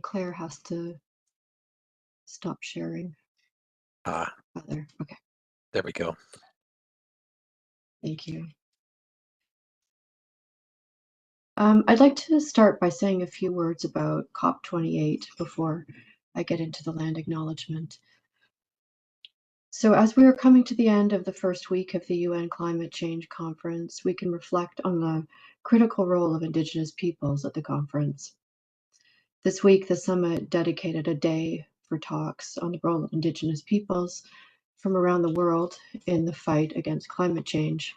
Claire has to stop sharing. Ah, There. Okay. there we go. Thank you. I'd like to start by saying a few words about COP28 before I get into the land acknowledgement. So as we are coming to the end of the first week of the UN Climate Change Conference, we can reflect on the critical role of Indigenous peoples at the conference. This week, the summit dedicated a day for talks on the role of Indigenous peoples from around the world in the fight against climate change.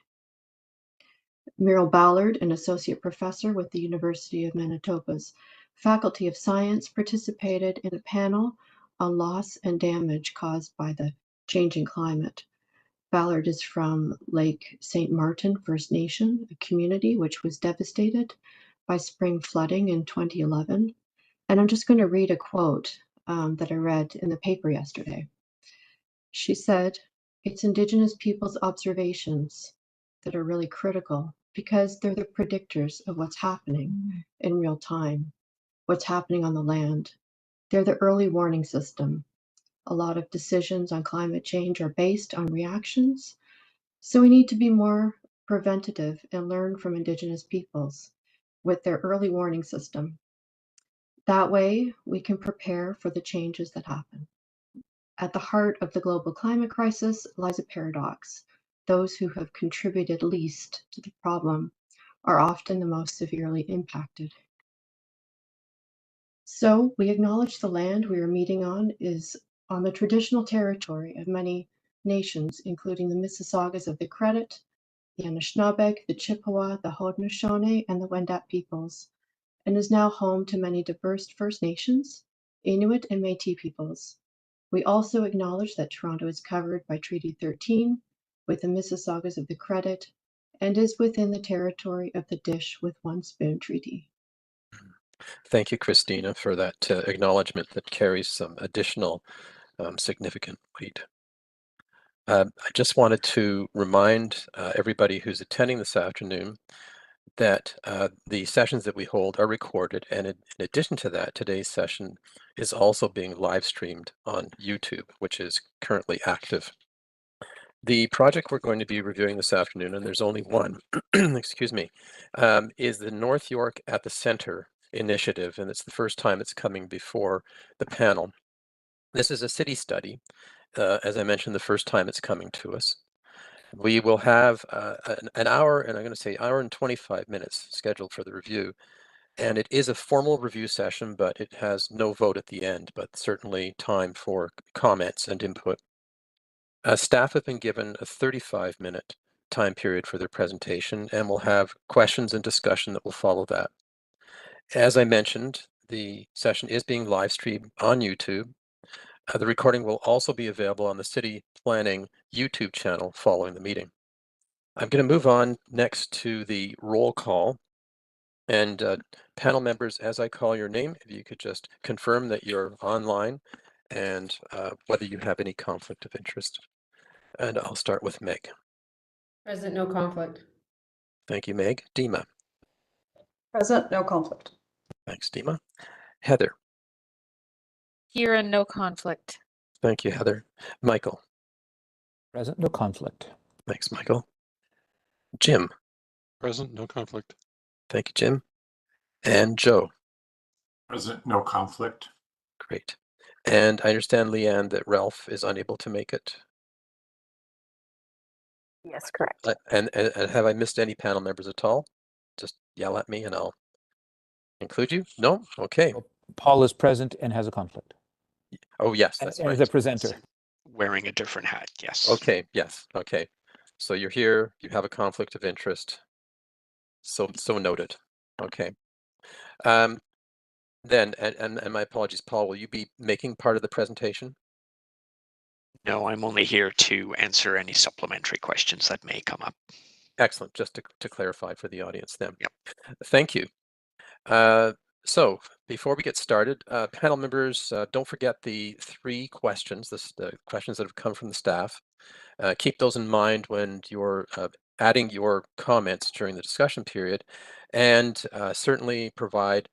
Muriel Ballard, an associate professor with the University of Manitoba's Faculty of Science, participated in a panel on loss and damage caused by the changing climate. Ballard is from Lake St. Martin First Nation, a community which was devastated by spring flooding in 2011. And I'm just going to read a quote that I read in the paper yesterday. She said, "It's Indigenous people's observations that are really critical because they're the predictors of what's happening in real time, what's happening on the land. They're the early warning system. A lot of decisions on climate change are based on reactions, so we need to be more preventative and learn from Indigenous peoples with their early warning system. That way, we can prepare for the changes that happen." At the heart of the global climate crisis lies a paradox. Those who have contributed least to the problem are often the most severely impacted. So we acknowledge the land we are meeting on is on the traditional territory of many nations, including the Mississaugas of the Credit, the Anishinaabeg, the Chippewa, the Haudenosaunee, and the Wendat peoples, and is now home to many diverse First Nations, Inuit, and Métis peoples. We also acknowledge that Toronto is covered by Treaty 13 with the Mississaugas of the Credit and is within the territory of the Dish with One Spoon Treaty. Thank you, Christina, for that acknowledgement that carries some additional significant weight. I just wanted to remind everybody who's attending this afternoon that the sessions that we hold are recorded, and in addition to that, today's session is also being live streamed on YouTube, which is currently active. The project we're going to be reviewing this afternoon, and there's only one, excuse me, is the North York at the Center initiative, and it's the first time it's coming before the panel. This is a city study, as I mentioned, the first time it's coming to us. We will have an hour, and I'm going to say hour and 25 minutes scheduled for the review. And it is a formal review session, but it has no vote at the end, but certainly time for comments and input. Staff have been given a 35-minute time period for their presentation, and we'll have questions and discussion that will follow that. As I mentioned, the session is being live streamed on YouTube. The recording will also be available on the City Planning YouTube channel following the meeting. I'm going to move on next to the roll call. And panel members, as I call your name, if you could just confirm that you're online and whether you have any conflict of interest. And I'll start with Meg. Present, no conflict. Thank you, Meg. Dima. Present, no conflict. Thanks, Dima. Heather. Here and no conflict. Thank you, Heather. Michael. Present, no conflict. Thanks, Michael. Jim. Present, no conflict. Thank you, Jim. And Joe. Present, no conflict. Great. And I understand, Leanne, that Ralph is unable to make it. Yes, correct. And have I missed any panel members at all? Just yell at me and I'll include you. No? Okay. Paul is present and has a conflict. Oh, yes, that's right. As a presenter. Wearing a different hat, yes. Okay, yes, okay. So you're here, you have a conflict of interest. So noted. Okay. Then, and my apologies, Paul, will you be making part of the presentation? No, I'm only here to answer any supplementary questions that may come up. Excellent, just to clarify for the audience then. Yep. Thank you. So before we get started, panel members, don't forget the 3 questions, the questions that have come from the staff. Keep those in mind when you're adding your comments during the discussion period, and certainly provide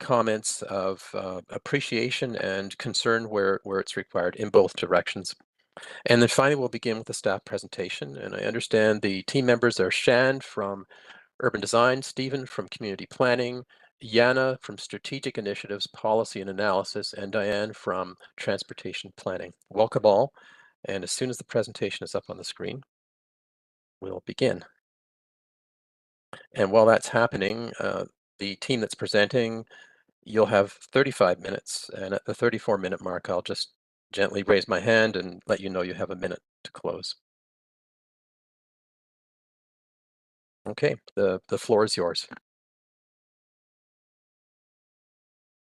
comments of appreciation and concern where it's required in both directions. And then finally, we'll begin with the staff presentation. And I understand the team members are Shan from Urban Design, Stephen from Community Planning, Yana from Strategic Initiatives, Policy and Analysis, and Diane from Transportation Planning. Welcome all. And as soon as the presentation is up on the screen, we'll begin. And while that's happening, the team that's presenting, you'll have 35 minutes. And at the 34-minute mark, I'll just gently raise my hand and let you know you have a minute to close. Okay, the floor is yours.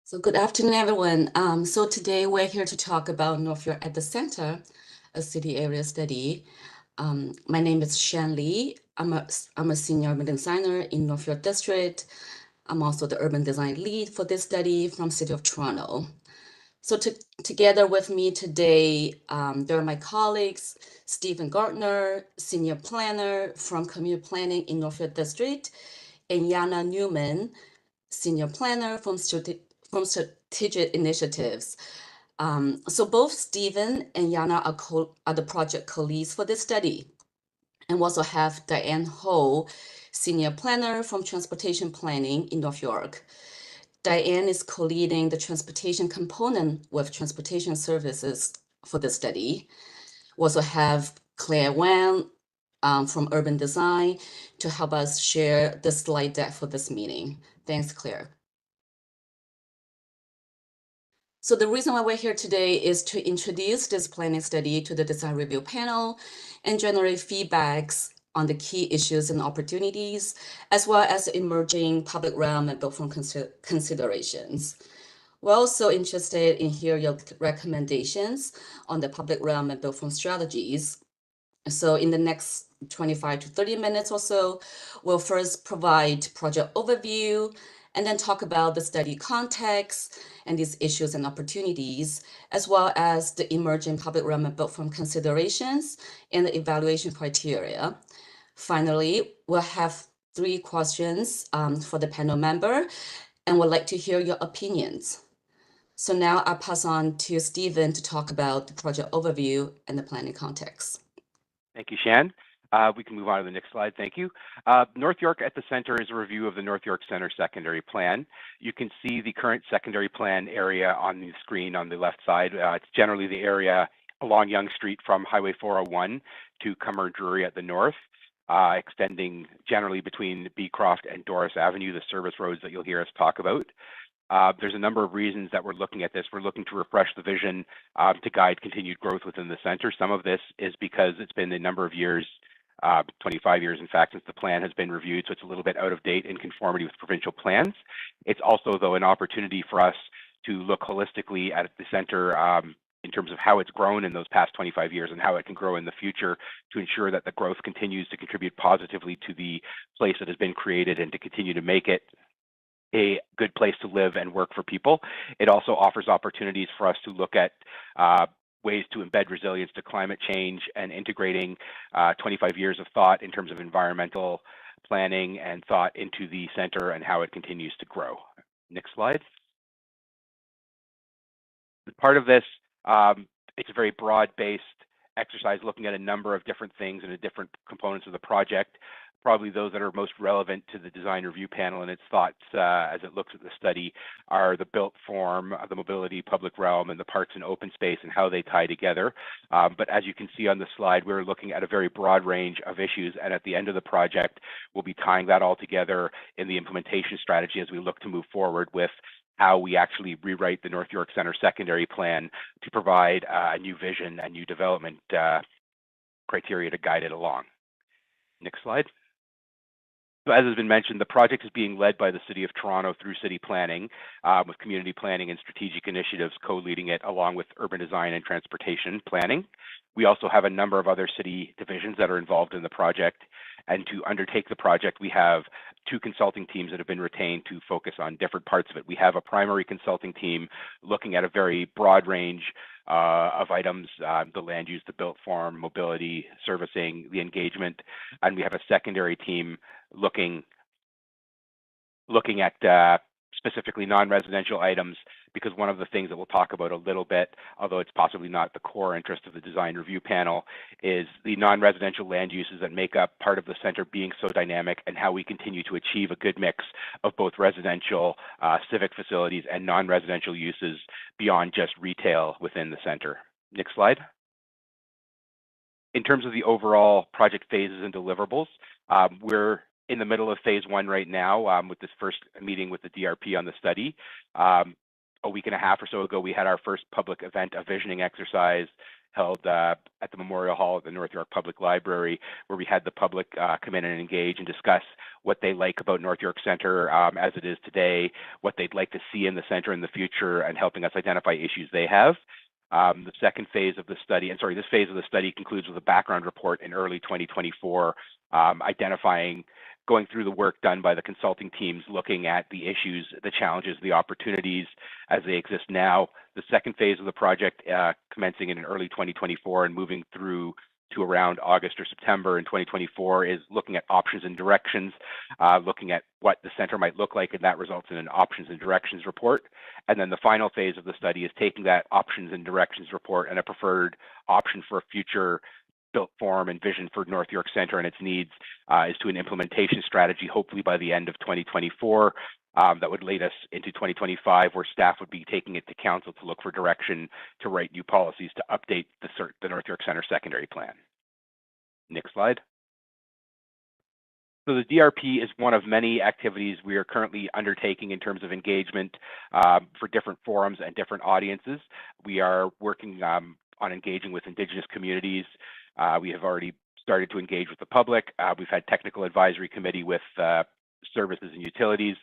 So good afternoon, everyone. So today we're here to talk about North York at the Center, a city area study. My name is Shan Lee. I'm a senior urban designer in North York District. I'm also the urban design lead for this study from City of Toronto. So together with me today, there are my colleagues, Stephen Gardner, senior planner from Community Planning in North York District, and Yana Newman, senior planner from Strategic Initiatives. So both Stephen and Yana are the project co-leads for this study. And we also have Diane Ho, senior planner from Transportation Planning in North York. Diane is co-leading the transportation component with Transportation Services for the study. We also have Claire Wan from Urban Design to help us share the slide deck for this meeting. Thanks, Claire. So the reason why we're here today is to introduce this planning study to the design review panel and generate feedbacks on the key issues and opportunities, as well as emerging public realm and built form considerations. We're also interested in hearing your recommendations on the public realm and built form strategies. So in the next 25 to 30 minutes or so, we'll first provide project overview, and then talk about the study context and these issues and opportunities, as well as the emerging public realm and built form considerations and the evaluation criteria. Finally, we'll have 3 questions for the panel member, and we'd like to hear your opinions. So now I'll pass on to Stephen to talk about the project overview and the planning context. Thank you, Shan. We can move on to the next slide. Thank you. North York at the Center is a review of the North York Center secondary plan. You can see the current secondary plan area on the screen on the left side. It's generally the area along Yonge Street from Highway 401 to Cummer Drury at the north, extending generally between Beecroft and Doris Avenue, the service roads that you'll hear us talk about. There's a number of reasons that we're looking at this. We're looking to refresh the vision to guide continued growth within the center. Some of this is because it's been a number of years, 25 years, in fact, since the plan has been reviewed, so it's a little bit out of date in conformity with provincial plans. It's also, though, an opportunity for us to look holistically at the center in terms of how it's grown in those past 25 years and how it can grow in the future to ensure that the growth continues to contribute positively to the place that has been created and to continue to make it a good place to live and work for people. It also offers opportunities for us to look at ways to embed resilience to climate change and integrating 25 years of thought in terms of environmental planning and thought into the center and how it continues to grow. Next slide. Part of this, it's a very broad-based exercise looking at a number of different things and the different components of the project. Probably those that are most relevant to the design review panel and its thoughts as it looks at the study are the built form, the mobility, public realm, and the parks and open space and how they tie together. But as you can see on the slide, we're looking at a very broad range of issues, and at the end of the project, we'll be tying that all together in the implementation strategy as we look to move forward with how we actually rewrite the North York Center secondary plan to provide a new vision and new development criteria to guide it along. Next slide. So as has been mentioned, the project is being led by the City of Toronto through City Planning, with Community Planning and Strategic Initiatives co-leading it along with Urban Design and Transportation Planning. We also have a number of other city divisions that are involved in the project. And to undertake the project, we have 2 consulting teams that have been retained to focus on different parts of it. We have a primary consulting team looking at a very broad range of items, the land use, the built form, mobility, servicing, the engagement, and we have a secondary team looking at specifically non-residential items, because one of the things that we'll talk about a little bit, although it's possibly not the core interest of the design review panel, is the non-residential land uses that make up part of the center being so dynamic, and how we continue to achieve a good mix of both residential civic facilities and non-residential uses beyond just retail within the center. Next slide. In terms of the overall project phases and deliverables, we're in the middle of phase 1 right now with this first meeting with the DRP on the study. A week and a half or so ago, we had our first public event, a visioning exercise held at the Memorial Hall at the North York Public Library, where we had the public come in and engage and discuss what they like about North York Centre as it is today, what they'd like to see in the centre in the future, and helping us identify issues they have. The second phase of the study, this phase of the study concludes with a background report in early 2024, going through the work done by the consulting teams, looking at the issues, the challenges, the opportunities as they exist now. The second phase of the project, commencing in early 2024 and moving through to around August or September in 2024, is looking at options and directions, looking at what the center might look like, and that results in an options and directions report. And then the final phase of the study is taking that options and directions report and a preferred option for a future built form and vision for North York Centre and its needs is to an implementation strategy, hopefully by the end of 2024, that would lead us into 2025, where staff would be taking it to council to look for direction to write new policies to update the North York Centre secondary plan. Next slide. So the DRP is one of many activities we are currently undertaking in terms of engagement for different forums and different audiences. We are working on engaging with Indigenous communities. We have already started to engage with the public. We've had technical advisory committee with services and utilities,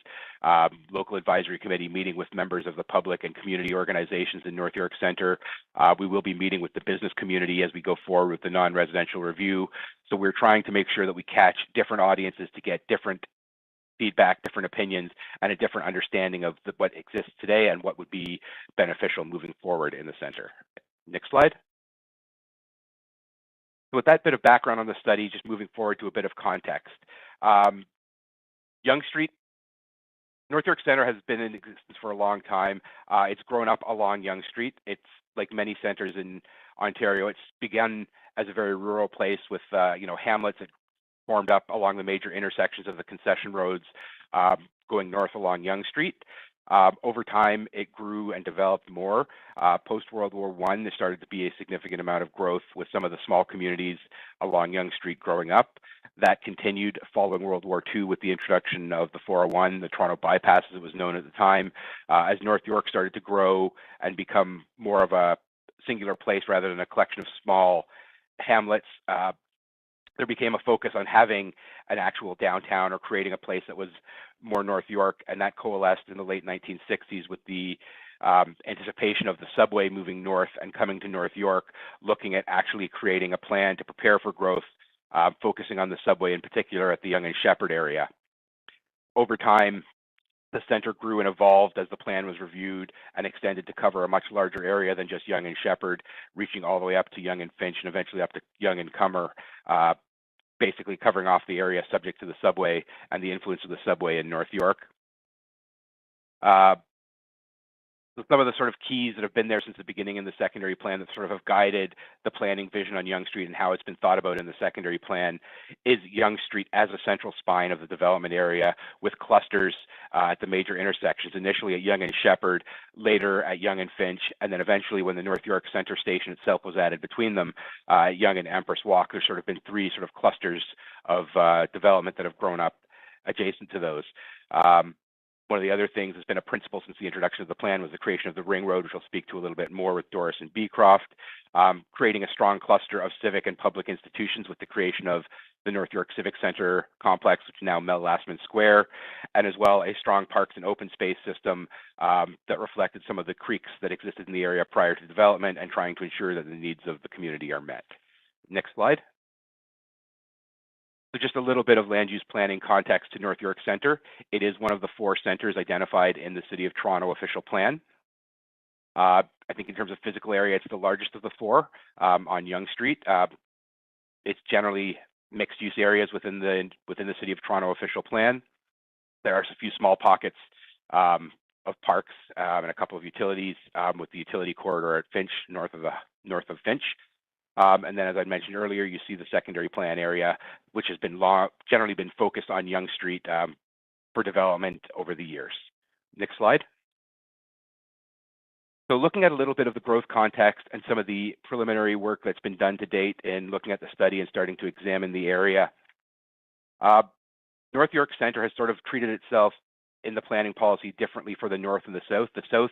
local advisory committee meeting with members of the public and community organizations in North York Centre. We will be meeting with the business community as we go forward with the non-residential review. So we're trying to make sure that we catch different audiences to get different feedback, different opinions, and a different understanding of what exists today and what would be beneficial moving forward in the center. Next slide. So with that bit of background on the study, just moving forward to a bit of context. Yonge Street, North York Centre has been in existence for a long time. It's grown up along Yonge Street. It's like many centres in Ontario. It's begun as a very rural place with hamlets that formed up along the major intersections of the concession roads going north along Yonge Street. Over time, it grew and developed more. Post-World War I, there started to be a significant amount of growth with some of the small communities along Yonge Street growing up. That continued following World War II with the introduction of the 401, the Toronto Bypass as it was known at the time. As North York started to grow and become more of a singular place rather than a collection of small hamlets, there became a focus on having an actual downtown or creating a place that was more North York, and that coalesced in the late 1960s with the anticipation of the subway moving north and coming to North York, looking at actually creating a plan to prepare for growth, focusing on the subway in particular at the Yonge and Sheppard area. Over time, the center grew and evolved as the plan was reviewed and extended to cover a much larger area than just Yonge and Sheppard, reaching all the way up to Yonge and Finch and eventually up to Yonge and Cummer, basically covering off the area subject to the subway and the influence of the subway in North York. Some of the sort of keys that have been there since the beginning in the secondary plan that sort of have guided the planning vision on Yonge Street and how it's been thought about in the secondary plan is Yonge Street as a central spine of the development area with clusters at the major intersections, initially at Yonge and Sheppard, later at Yonge and Finch, and then eventually when the North York Centre station itself was added between them, Yonge and Empress Walk. There's sort of been three sort of clusters of development that have grown up adjacent to those. One of the other things that's been a principle since the introduction of the plan was the creation of the Ring Road, which I'll speak to a little bit more with Doris and Beecroft, creating a strong cluster of civic and public institutions with the creation of the North York Civic Centre complex, which is now Mel Lastman Square, and as well a strong parks and open space system that reflected some of the creeks that existed in the area prior to development and trying to ensure that the needs of the community are met. Next slide. So just a little bit of land use planning context to North York Centre. It is one of the 4 centres identified in the City of Toronto official plan. I think in terms of physical area, it's the largest of the 4 on Yonge Street. It's generally mixed use areas within the City of Toronto official plan. There are a few small pockets of parks and a couple of utilities, with the utility corridor at Finch, north of Finch. And then, as I mentioned earlier, you see the secondary plan area, which has been generally been focused on Yonge Street for development over the years. Next slide. So looking at a little bit of the growth context and some of the preliminary work that's been done to date in looking at the study and starting to examine the area, North York Centre has sort of treated itself in the planning policy differently for the north and the south. The south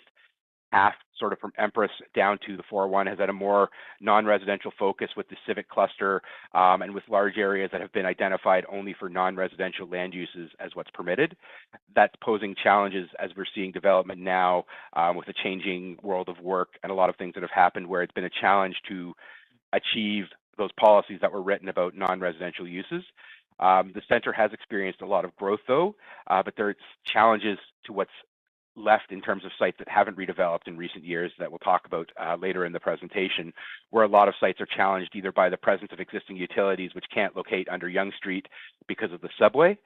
half, sort of from Empress down to the 401, has had a more non-residential focus with the civic cluster and with large areas that have been identified only for non-residential land uses as what's permitted. That's posing challenges as we're seeing development now with a changing world of work and a lot of things that have happened where it's been a challenge to achieve those policies that were written about non-residential uses. The center has experienced a lot of growth though, but there's challenges to what's left in terms of sites that haven't redeveloped in recent years that we'll talk about later in the presentation, where a lot of sites are challenged either by the presence of existing utilities which can't locate under Yonge Street because of the subway,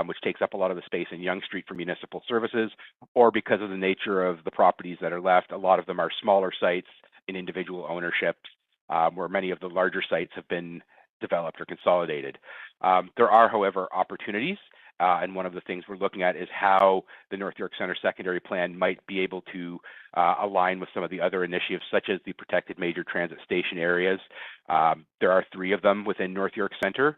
which takes up a lot of the space in Yonge Street for municipal services, or because of the nature of the properties that are left. A lot of them are smaller sites in individual ownership, where many of the larger sites have been developed or consolidated. There are, however, opportunities. And one of the things we're looking at is how the North York Centre secondary plan might be able to align with some of the other initiatives, such as the protected major transit station areas. There are 3 of them within North York Centre.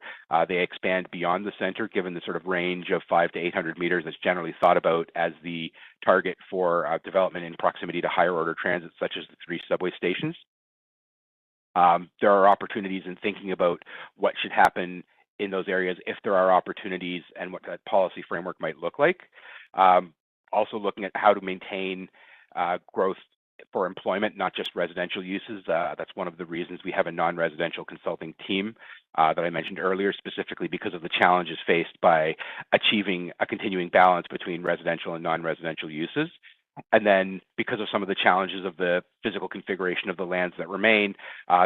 They expand beyond the centre, given the sort of range of 500 to 800 meters that's generally thought about as the target for development in proximity to higher order transit, such as the 3 subway stations. There are opportunities in thinking about what should happen in those areas if there are opportunities and what that policy framework might look like. Also looking at how to maintain growth for employment, not just residential uses. That's one of the reasons we have a non-residential consulting team that I mentioned earlier, specifically because of the challenges faced by achieving a continuing balance between residential and non-residential uses. And then because of some of the challenges of the physical configuration of the lands that remain,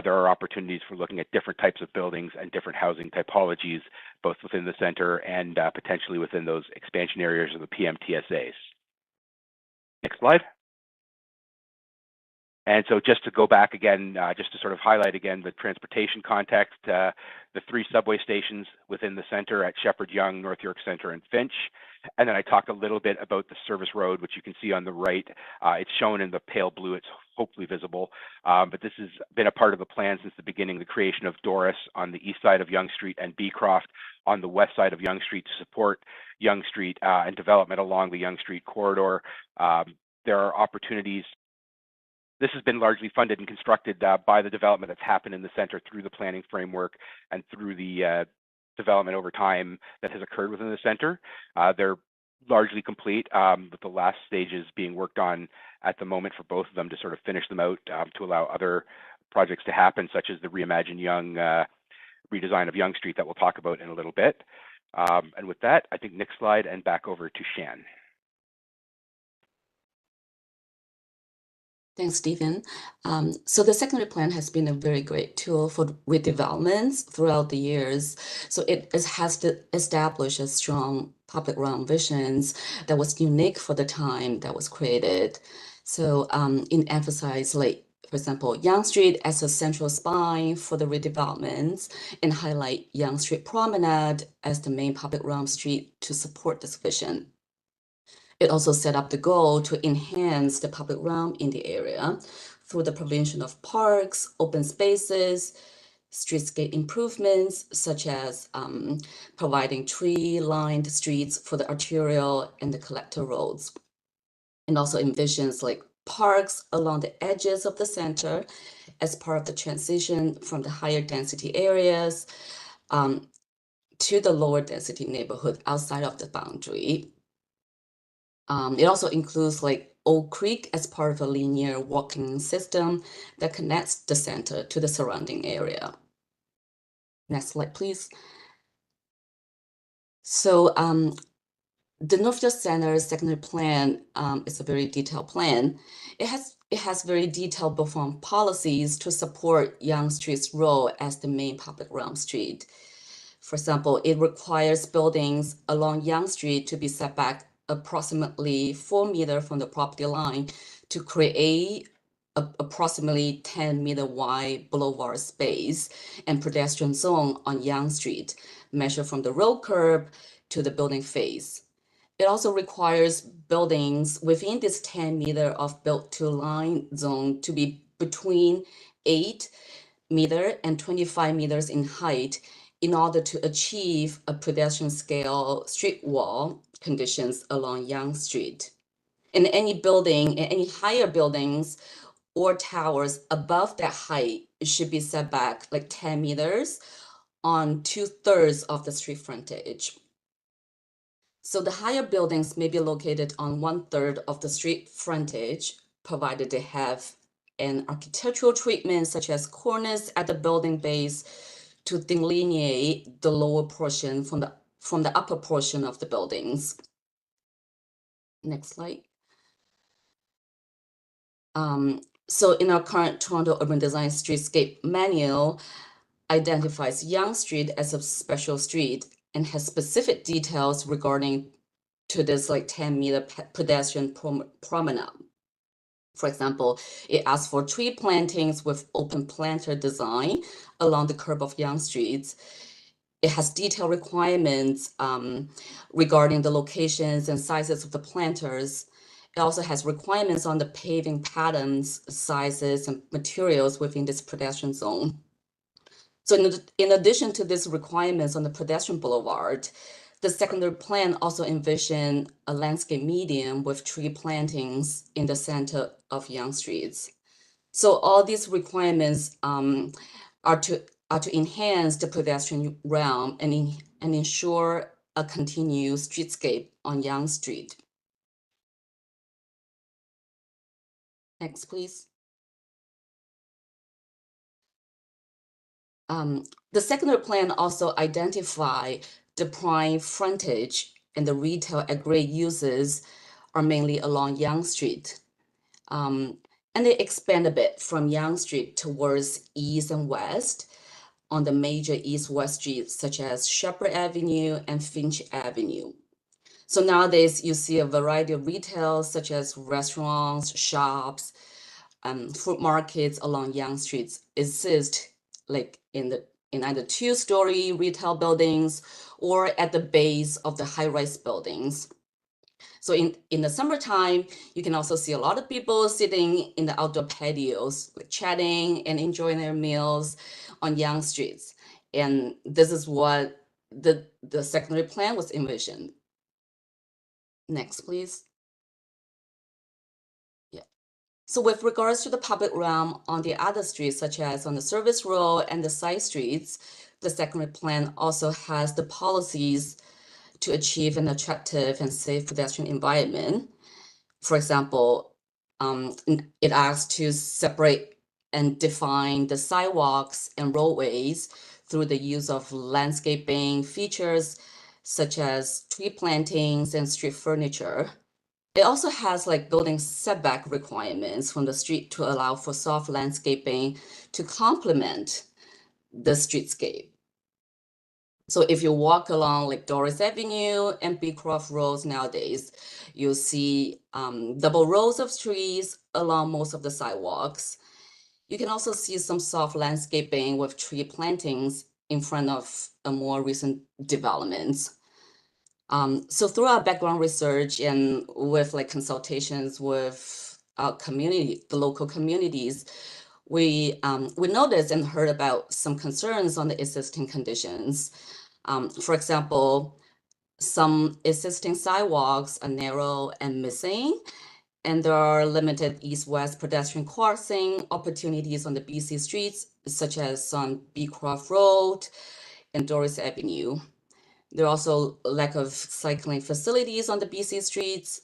there are opportunities for looking at different types of buildings and different housing typologies, both within the center and potentially within those expansion areas of the PMTSAs. Next slide. And so just to go back again, just to sort of highlight again the transportation context, the 3 subway stations within the center at Shepherd Yonge, North York Centre, and Finch. And then I talked a little bit about the service road, which you can see on the right. It's shown in the pale blue. It's hopefully visible. But this has been a part of the plan since the beginning, the creation of Doris on the east side of Yonge Street and Beecroft on the west side of Yonge Street to support Yonge Street and development along the Yonge Street corridor. There are opportunities. This has been largely funded and constructed by the development that's happened in the center through the planning framework and through the development over time that has occurred within the center. They're largely complete, with the last stages being worked on at the moment for both of them to sort of finish them out to allow other projects to happen, such as the Reimagine Yonge redesign of Yonge Street that we'll talk about in a little bit. And with that, I think next slide and back over to Shan. Thanks, Stephen. So the secondary plan has been a very great tool for redevelopments throughout the years. So it has established a strong public realm visions that was unique for the time that was created. So it emphasized, like, for example, Yonge Street as a central spine for the redevelopments, and highlight Yonge Street Promenade as the main public realm street to support this vision. It also set up the goal to enhance the public realm in the area through the provision of parks, open spaces, streetscape improvements, such as providing tree-lined streets for the arterial and the collector roads. And also envisions like parks along the edges of the center as part of the transition from the higher density areas to the lower density neighborhood outside of the boundary. It also includes like Oak Creek as part of a linear walking system that connects the center to the surrounding area. Next slide, please. So the North York Centre secondary plan is a very detailed plan. It has very detailed performed policies to support Yonge Street's role as the main public realm street. For example, it requires buildings along Yonge Street to be set back approximately 4 meters from the property line to create approximately 10-meter wide boulevard space and pedestrian zone on Yonge Street, measured from the road curb to the building face. It also requires buildings within this 10-meter of built-to-line zone to be between 8 meters and 25 meters in height in order to achieve a pedestrian scale street wall conditions along Yonge Street. And any building, any higher buildings or towers above that height should be set back like 10 meters on 2/3 of the street frontage. So the higher buildings may be located on 1/3 of the street frontage, provided they have an architectural treatment such as cornice at the building base to delineate the lower portion from the upper portion of the buildings. Next slide. So in our current Toronto Urban Design Streetscape Manual, identifies Yonge Street as a special street and has specific details regarding to this like 10-meter pedestrian promenade. For example, it asks for tree plantings with open planter design along the curb of Yonge Street. It has detailed requirements regarding the locations and sizes of the planters. It also has requirements on the paving patterns, sizes, and materials within this pedestrian zone. So in addition to these requirements on the pedestrian boulevard, the secondary plan also envisioned a landscape median with tree plantings in the center of Yonge Street. So all these requirements are to enhance the pedestrian realm and ensure a continuous streetscape on Yonge Street. Next, please. The secondary plan also identify the prime frontage and the retail and grade uses are mainly along Yonge Street. And they expand a bit from Yonge Street towards east and west on the major east-west streets such as Shepherd Avenue and Finch Avenue. So nowadays you see a variety of retail such as restaurants, shops, fruit markets along Yonge Street exist like in either 2-story retail buildings or at the base of the high-rise buildings. So in the summertime, you can also see a lot of people sitting in the outdoor patios, like chatting and enjoying their meals on Yonge Street. And this is what the secondary plan was envisioned. Next, please. Yeah. So with regards to the public realm on the other streets, such as on the service road and the side streets, the secondary plan also has the policies to achieve an attractive and safe pedestrian environment. For example, it asks to separate and define the sidewalks and roadways through the use of landscaping features such as tree plantings and street furniture. It also has like building setback requirements from the street to allow for soft landscaping to complement the streetscape. So if you walk along like Doris Avenue and Beecroft Roads nowadays, you'll see double rows of trees along most of the sidewalks. You can also see some soft landscaping with tree plantings in front of a more recent developments. So through our background research and with like consultations with our community, the local communities, we noticed and heard about some concerns on the existing conditions. For example, some existing sidewalks are narrow and missing, and there are limited east-west pedestrian crossing opportunities on the BC streets, such as on Beecroft Road and Doris Avenue. There are also lack of cycling facilities on the BC streets,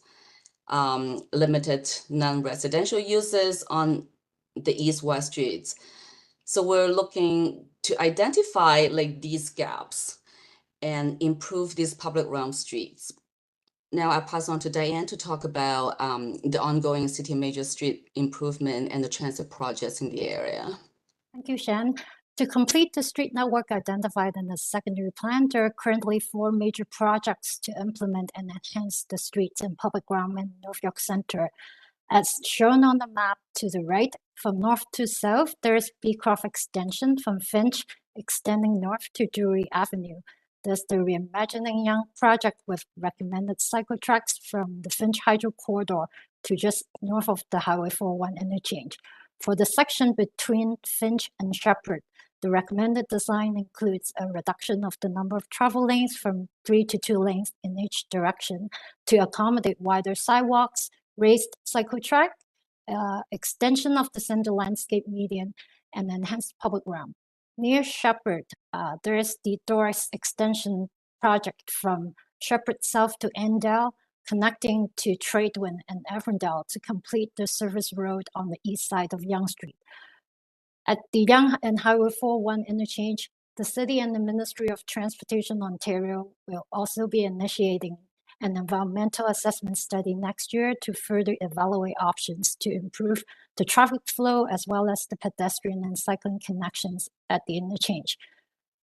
limited non-residential uses on the east-west streets. So we're looking to identify like these gaps and improve these public realm streets. Now I pass on to Diane to talk about the ongoing city major street improvement and the transit projects in the area. Thank you, Shan. To complete the street network identified in the secondary plan, there are currently 4 major projects to implement and enhance the streets and public realm in North York Center. As shown on the map to the right, from north to south, there is Beecroft Extension from Finch extending north to Drury Avenue. There's the Reimagining Young project with recommended cycle tracks from the Finch Hydro Corridor to just north of the Highway 401 interchange. For the section between Finch and Shepherd, the recommended design includes a reduction of the number of travel lanes from 3 to 2 lanes in each direction to accommodate wider sidewalks, raised cycle track, extension of the center landscape median, and enhanced public realm. Near Shepherd, there is the Doris Extension project from Shepherd South to Endell, connecting to Tradewin and Avondale to complete the service road on the east side of Yonge Street. At the Yonge and Highway 401 interchange, the City and the Ministry of Transportation Ontario will also be initiating an environmental assessment study next year to further evaluate options to improve the traffic flow as well as the pedestrian and cycling connections at the interchange.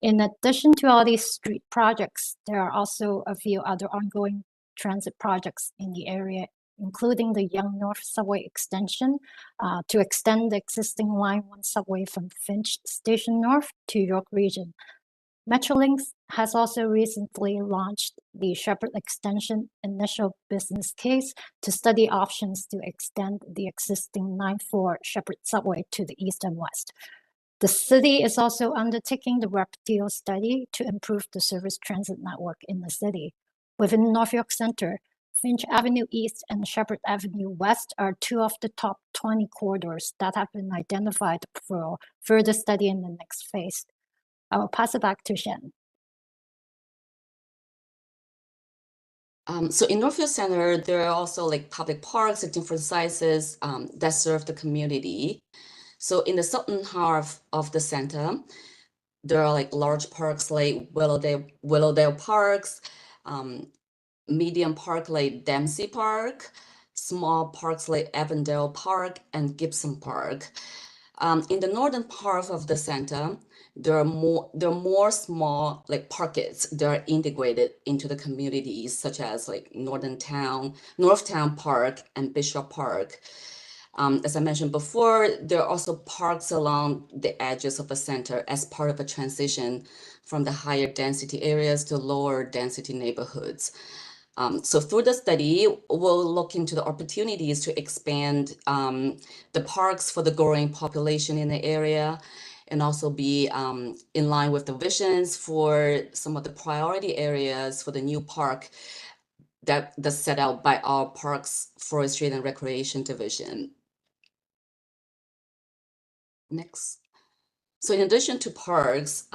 In addition to all these street projects, there are also a few other ongoing transit projects in the area, including the Yonge North Subway extension to extend the existing Line 1 subway from Finch Station North to York Region. Metrolinx has also recently launched the Shepherd Extension initial business case to study options to extend the existing 9-4 Shepherd subway to the east and west. The city is also undertaking the REPTEAL study to improve the service transit network in the city. Within North York Center, Finch Avenue East and Shepherd Avenue West are 2 of the top 20 corridors that have been identified for further study in the next phase. I will pass it back to Shen. So in North York Center, there are also like public parks at different sizes that serve the community. So in the southern half of the center, there are like large parks like Willowdale Parks, medium park like Dempsey Park, small parks like Avondale Park and Gibson Park. In the northern part of the center, there are more small like pockets that are integrated into the communities, such as like Northtown Park and Bishop Park. As I mentioned before, there are also parks along the edges of the center as part of a transition from the higher density areas to lower density neighborhoods. So through the study, we'll look into the opportunities to expand the parks for the growing population in the area, and also be in line with the visions for some of the priority areas for the new park that's set out by our Parks, Forestry and Recreation Division. Next. So in addition to parks,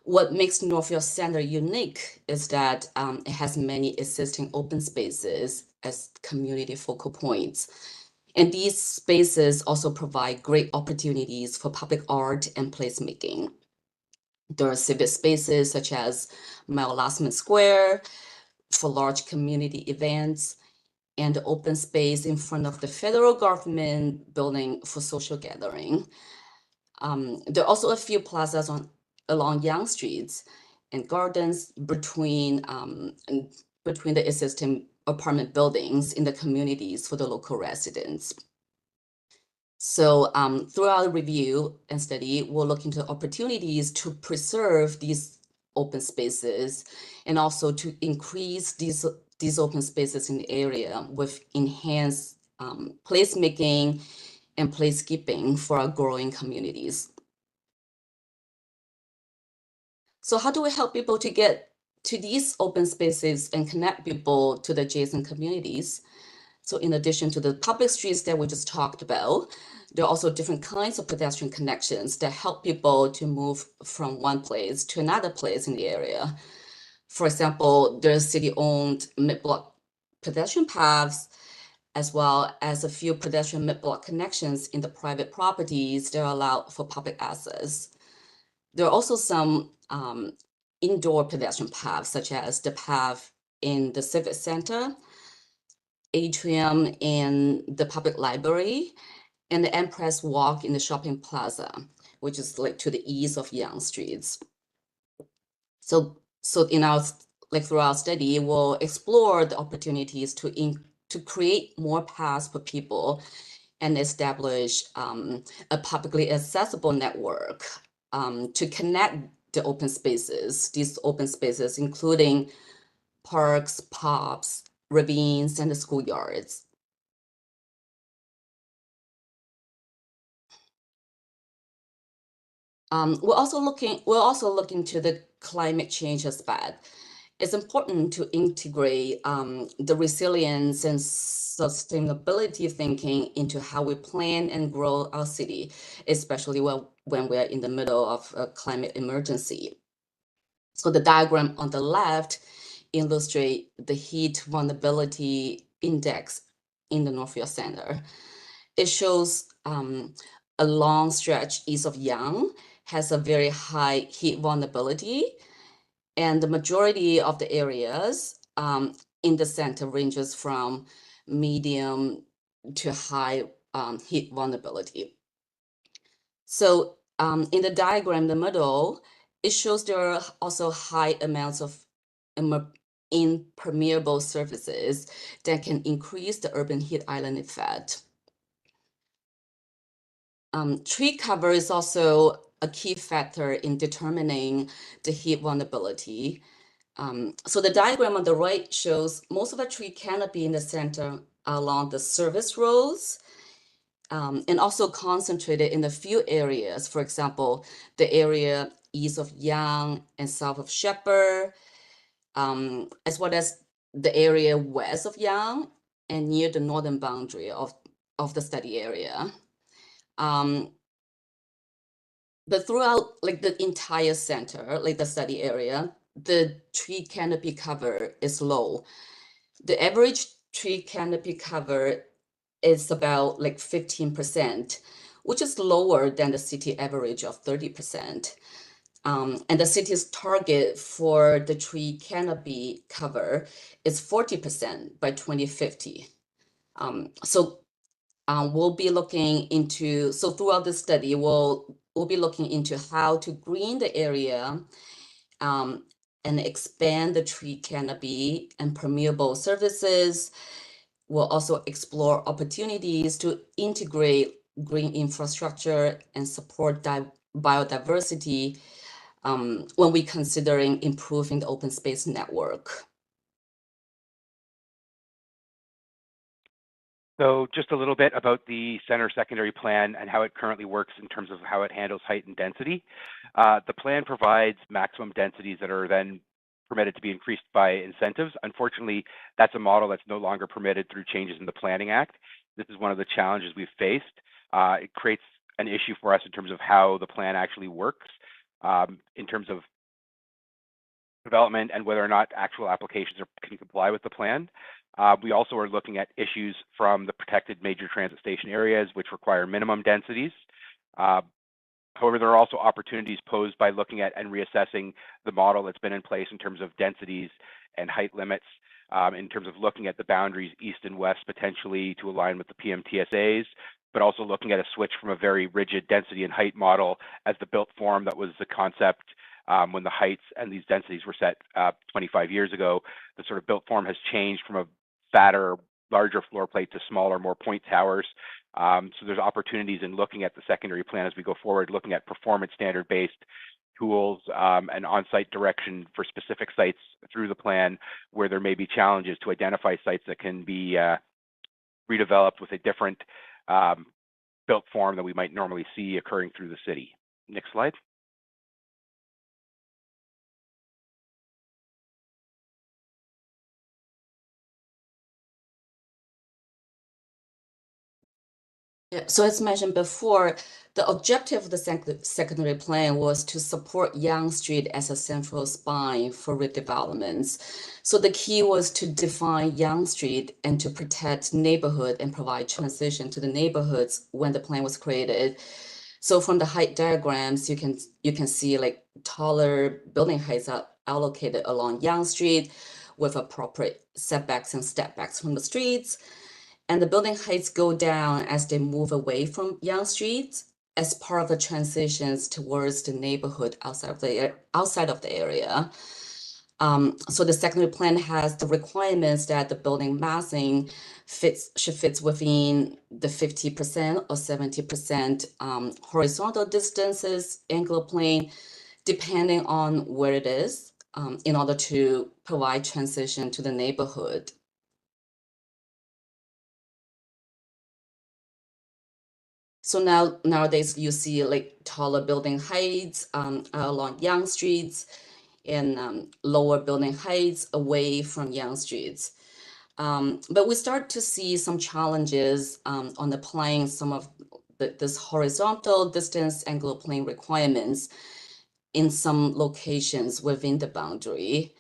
what makes North York Center unique is that it has many existing open spaces as community focal points. And these spaces also provide great opportunities for public art and placemaking. There are civic spaces such as Mount Lastman Square for large community events, and open space in front of the federal government building for social gathering. There are also a few plazas along Yonge Streets and gardens between the existing apartment buildings in the communities for the local residents. So throughout the review and study, we'll look into opportunities to preserve these open spaces and also to increase these open spaces in the area with enhanced placemaking and placekeeping for our growing communities. So how do we help people to get to these open spaces and connect people to the adjacent communities? So in addition to the public streets that we just talked about, there are also different kinds of pedestrian connections that help people to move from one place to another place in the area. For example, there's city-owned mid-block pedestrian paths, as well as a few pedestrian mid-block connections in the private properties that are allowed for public access. There are also some indoor pedestrian paths, such as the path in the Civic Center, atrium in the public library, and the Empress Walk in the shopping plaza, which is like to the east of Yonge Street. So in our through our study, we'll explore the opportunities to create more paths for people and establish a publicly accessible network to connect the open spaces, these open spaces, including parks, pubs, ravines, and the schoolyards. We're also looking to the climate change aspect. It's important to integrate the resilience and sustainability thinking into how we plan and grow our city, especially when we're in the middle of a climate emergency. So the diagram on the left illustrates the heat vulnerability index in the Northfield Center. It shows a long stretch east of Yonge has a very high heat vulnerability, and the majority of the areas in the center ranges from medium to high heat vulnerability. So in the diagram in the middle, it shows there are also high amounts of impermeable surfaces that can increase the urban heat island effect. Tree cover is also a key factor in determining the heat vulnerability. So the diagram on the right shows most of the tree canopy in the center along the service roads, and also concentrated in a few areas. For example, the area east of Yonge and south of Shepherd, as well as the area west of Yonge and near the northern boundary of the study area. But throughout the entire center, the study area, the tree canopy cover is low. The average tree canopy cover is about 15%, which is lower than the city average of 30%. And the city's target for the tree canopy cover is 40% by 2050. We'll be looking into, throughout the study, we'll be looking into how to green the area and expand the tree canopy and permeable surfaces. We'll also explore opportunities to integrate green infrastructure and support biodiversity when we're considering improving the open space network. So just a little bit about the center secondary plan and how it currently works in terms of how it handles height and density. The plan provides maximum densities that are then permitted to be increased by incentives. Unfortunately, that's a model that's no longer permitted through changes in the Planning Act. This is one of the challenges we've faced. It creates an issue for us in terms of how the plan actually works, in terms of development and whether or not actual applications can comply with the plan. We also are looking at issues from the protected major transit station areas, which require minimum densities. However, there are also opportunities posed by looking at and reassessing the model that's been in place in terms of densities and height limits, in terms of looking at the boundaries east and west potentially to align with the PMTSAs, but also looking at a switch from a very rigid density and height model as the built form that was the concept when the heights and these densities were set 25 years ago. The sort of built form has changed from a fatter, larger floor plate to smaller, more point towers. So there's opportunities in looking at the secondary plan as we go forward, looking at performance standard-based tools and on-site direction for specific sites through the plan where there may be challenges to identify sites that can be redeveloped with a different built form that we might normally see occurring through the city. Next slide. So as mentioned before, the objective of the secondary plan was to support Yonge Street as a central spine for redevelopments. So the key was to define Yonge Street and to protect neighborhood and provide transition to the neighborhoods when the plan was created. So from the height diagrams, you can see taller building heights are allocated along Yonge Street with appropriate setbacks and stepbacks from the streets. And the building heights go down as they move away from Yonge Street. as part of the transitions towards the neighborhood outside of the area. So the secondary plan has the requirements that the building massing should fit within the 50% or 70% horizontal distances, angular plane, depending on where it is, in order to provide transition to the neighborhood. So nowadays you see like taller building heights along Yonge streets and lower building heights away from Yonge streets. But we start to see some challenges on applying some of this horizontal distance angular plane requirements in some locations within the boundary.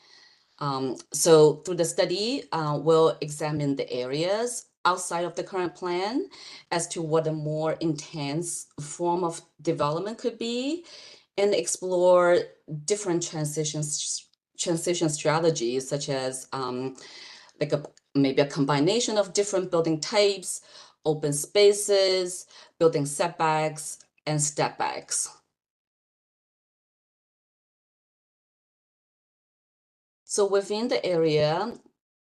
So through the study, we'll examine the areas outside of the current plan as to what a more intense form of development could be, and explore different transition strategies, such as maybe a combination of different building types, open spaces, building setbacks, and stepbacks. So within the area,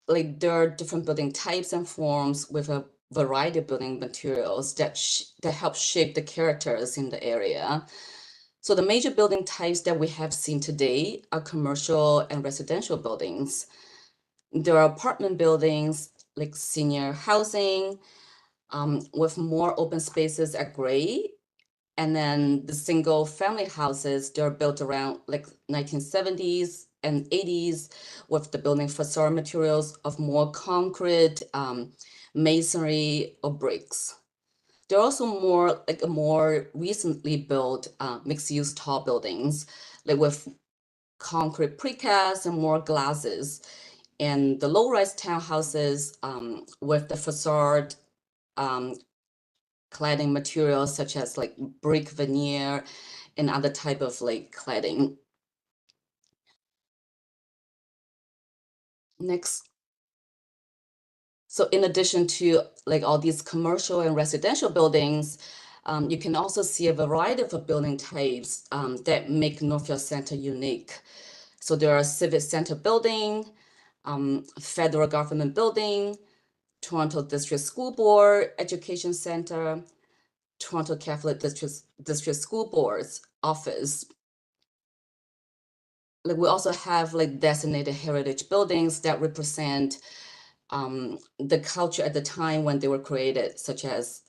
like there are different building types and forms with a variety of building materials that help shape the characters in the area. So the major building types that we have seen today are commercial and residential buildings. There are apartment buildings like senior housing with more open spaces at grade. And then the single family houses, they're built around like 1970s and 80s with the building facade materials of more concrete, masonry, or bricks. There are also more recently built mixed-use tall buildings, like with concrete precast and more glasses. And the low-rise townhouses with the facade cladding materials such as like brick veneer and other type of like cladding. Next. So in addition to like all these commercial and residential buildings, you can also see a variety of building types that make Northfield Center unique. So there are Civic Center building, federal government building, Toronto District School Board Education Center, Toronto Catholic District School Board's office. Like we also have like designated heritage buildings that represent the culture at the time when they were created, such as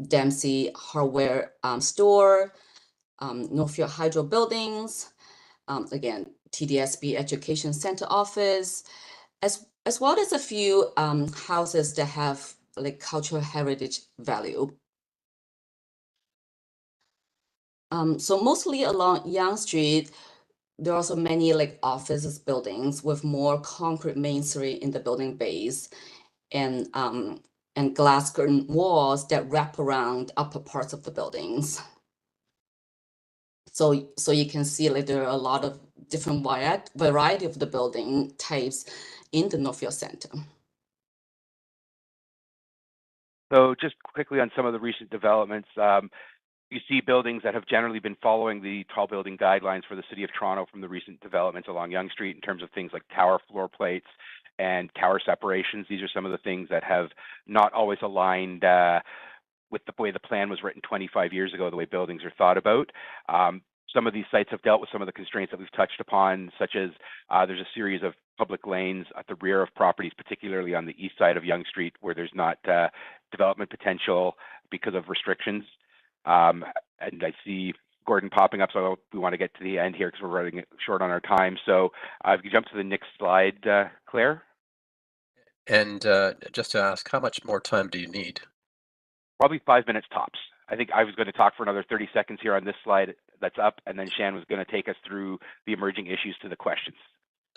Dempsey Hardware Store, Northfield Hydro Buildings, again, TDSB Education Center office, as well as a few houses that have like cultural heritage value. So mostly along Yonge Street, there are also many like offices buildings with more concrete masonry in the building base and glass curtain walls that wrap around upper parts of the buildings. So you can see like there are a lot of different variety of the building types in the Northfield Center. So just quickly on some of the recent developments, you see buildings that have generally been following the tall building guidelines for the City of Toronto from the recent developments along Yonge Street in terms of things like tower floor plates and tower separations. These are some of the things that have not always aligned with the way the plan was written 25 years ago, the way buildings are thought about. Some of these sites have dealt with some of the constraints that we've touched upon, such as there's a series of public lanes at the rear of properties, particularly on the east side of Yonge Street, where there's not development potential because of restrictions. And I see Gordon popping up, so we want to get to the end here because we're running short on our time. So if you jump to the next slide, Claire. And just to ask, how much more time do you need? Probably 5 minutes tops. I think I was going to talk for another 30 seconds here on this slide that's up, and then Shan was going to take us through the emerging issues to the questions.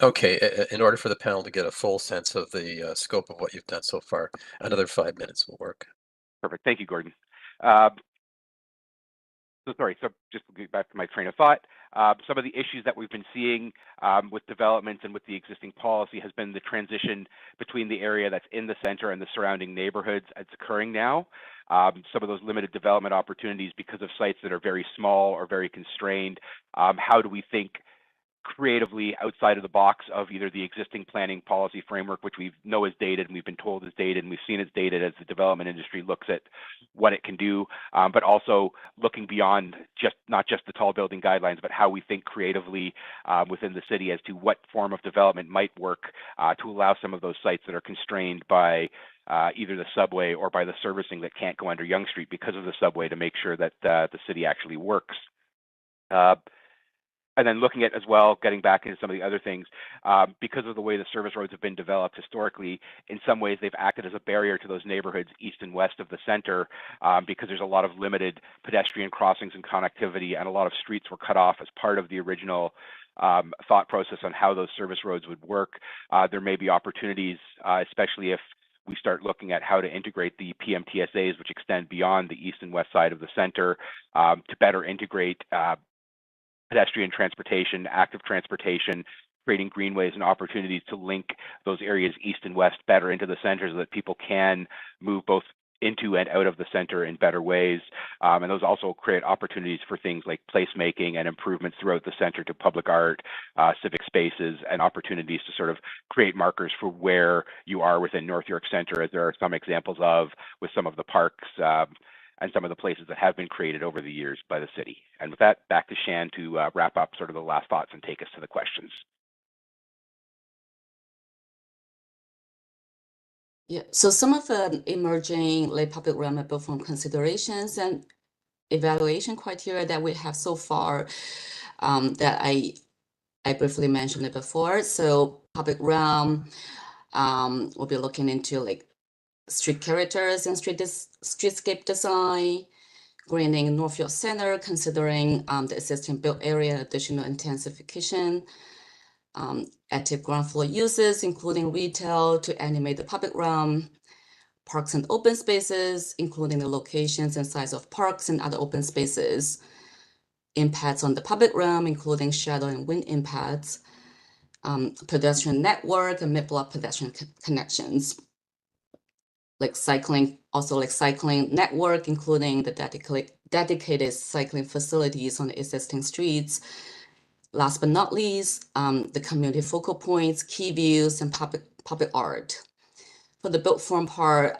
Okay, in order for the panel to get a full sense of the scope of what you've done so far, another 5 minutes will work. Perfect. Thank you, Gordon. So just to get back to my train of thought, some of the issues that we've been seeing with developments and with the existing policy has been the transition between the area that's in the center and the surrounding neighborhoods that's occurring now. some of those limited development opportunities because of sites that are very small or very constrained. How do we think creatively outside of the box of either the existing planning policy framework, which we know is dated and we've been told is dated and we've seen it's dated as the development industry looks at what it can do, but also looking beyond not just the tall building guidelines, but how we think creatively within the city as to what form of development might work to allow some of those sites that are constrained by either the subway or by the servicing that can't go under Yonge Street because of the subway to make sure that the city actually works. And then looking at as well, getting back into some of the other things, because of the way the service roads have been developed historically, in some ways they've acted as a barrier to those neighborhoods east and west of the center because there's a lot of limited pedestrian crossings and connectivity, and a lot of streets were cut off as part of the original thought process on how those service roads would work. There may be opportunities, especially if we start looking at how to integrate the PMTSAs, which extend beyond the east and west side of the center, to better integrate pedestrian transportation, active transportation, creating greenways and opportunities to link those areas east and west better into the center so that people can move both into and out of the center in better ways. And those also create opportunities for things like placemaking and improvements throughout the center to public art, civic spaces, and opportunities to sort of create markers for where you are within North York Center, as there are some examples of with some of the parks and some of the places that have been created over the years by the city. And with that, back to Shan to wrap up sort of the last thoughts and take us to the questions. Yeah, so some of the emerging public realm and built form considerations and evaluation criteria that we have so far that I briefly mentioned it before. So public realm, we'll be looking into street characters and streetscape design, greening North York Center, considering the existing built area, additional intensification, active ground floor uses, including retail to animate the public realm, parks and open spaces, including the locations and size of parks and other open spaces, impacts on the public realm, including shadow and wind impacts, pedestrian network and mid-block pedestrian connections, cycling network, including the dedicated cycling facilities on the existing streets. Last but not least, the community focal points, key views, and public art. For the built form part,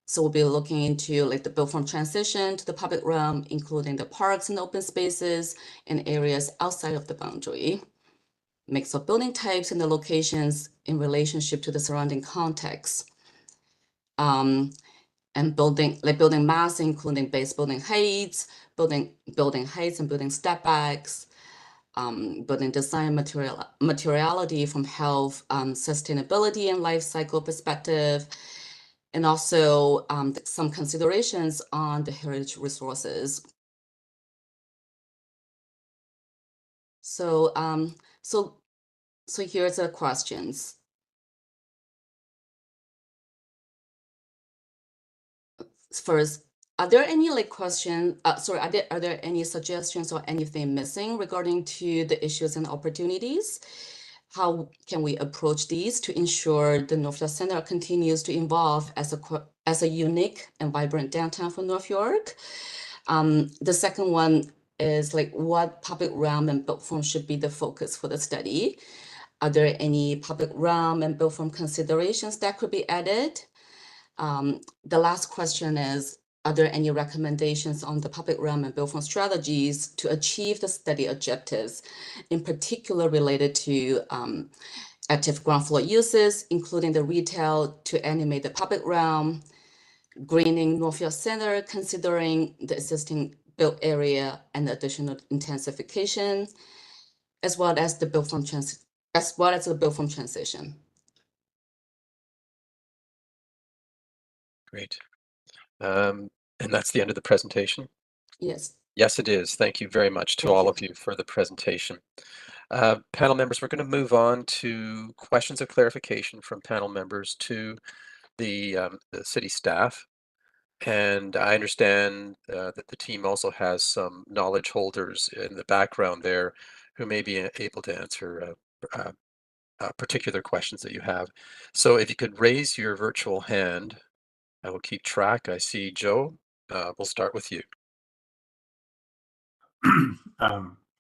so we'll be looking into the built form transition to the public realm, including the parks and open spaces and areas outside of the boundary, mix of building types and the locations in relationship to the surrounding context. And building mass, including base building heights, building heights and building step backs, building design materiality from health, sustainability and life cycle perspective, and also some considerations on the heritage resources. So here's the questions. First, are there any questions? Are there any suggestions or anything missing regarding to the issues and opportunities? How can we approach these to ensure the North York Center continues to evolve as a unique and vibrant downtown for North York? The second one is what public realm and built form should be the focus for the study? Are there any public realm and built form considerations that could be added? The last question is, are there any recommendations on the public realm and built form strategies to achieve the study objectives, in particular related to active ground floor uses, including the retail to animate the public realm, greening North York Center, considering the existing built area and the additional intensification, as well as the built form transition. Great. And that's the end of the presentation? Yes. Yes, it is. Thank you very much to all of you for the presentation. Panel members, we're going to move on to questions of clarification from panel members to the city staff. And I understand that the team also has some knowledge holders in the background there who may be able to answer particular questions that you have. So if you could raise your virtual hand I will keep track. I see Joe. We'll start with you.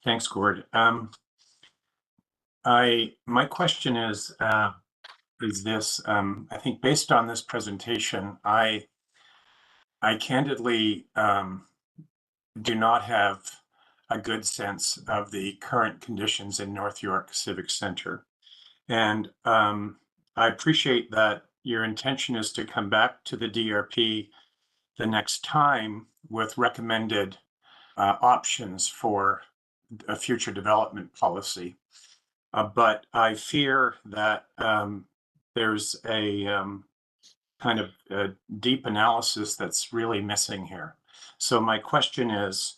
Thanks, Gord. My question is this, I think based on this presentation, I candidly do not have a good sense of the current conditions in North York Civic Center. And I appreciate that your intention is to come back to the DRP the next time with recommended options for a future development policy. But I fear that there's a kind of a deep analysis that's really missing here. So my question is,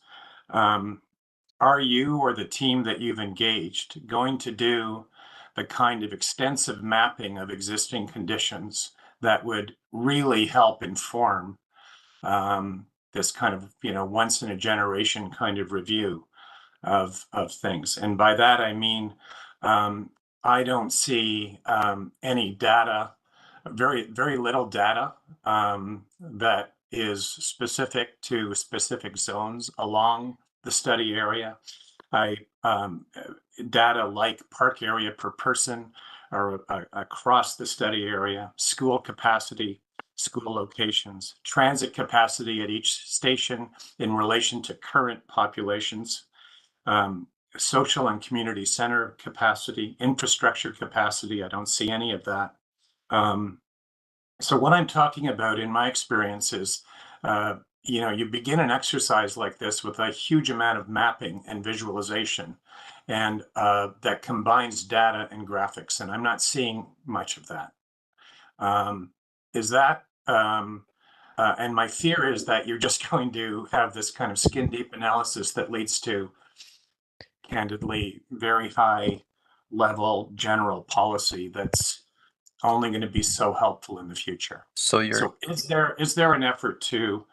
are you or the team that you've engaged going to do the kind of extensive mapping of existing conditions that would really help inform this kind of, once in a generation kind of review of things? And by that, I mean, I don't see any data, very little data that is specific to specific zones along the study area. Data like park area per person or across the study area, school capacity, school locations, transit capacity at each station in relation to current populations, social and community center capacity, infrastructure capacity. I don't see any of that. So what I'm talking about in my experience is, you begin an exercise like this with a huge amount of mapping and visualization, and that combines data and graphics, and I'm not seeing much of that. Is that, and my fear is that you're just going to have this kind of skin deep analysis that leads to, candidly, very high level general policy that's only going to be so helpful in the future. So is there an effort to,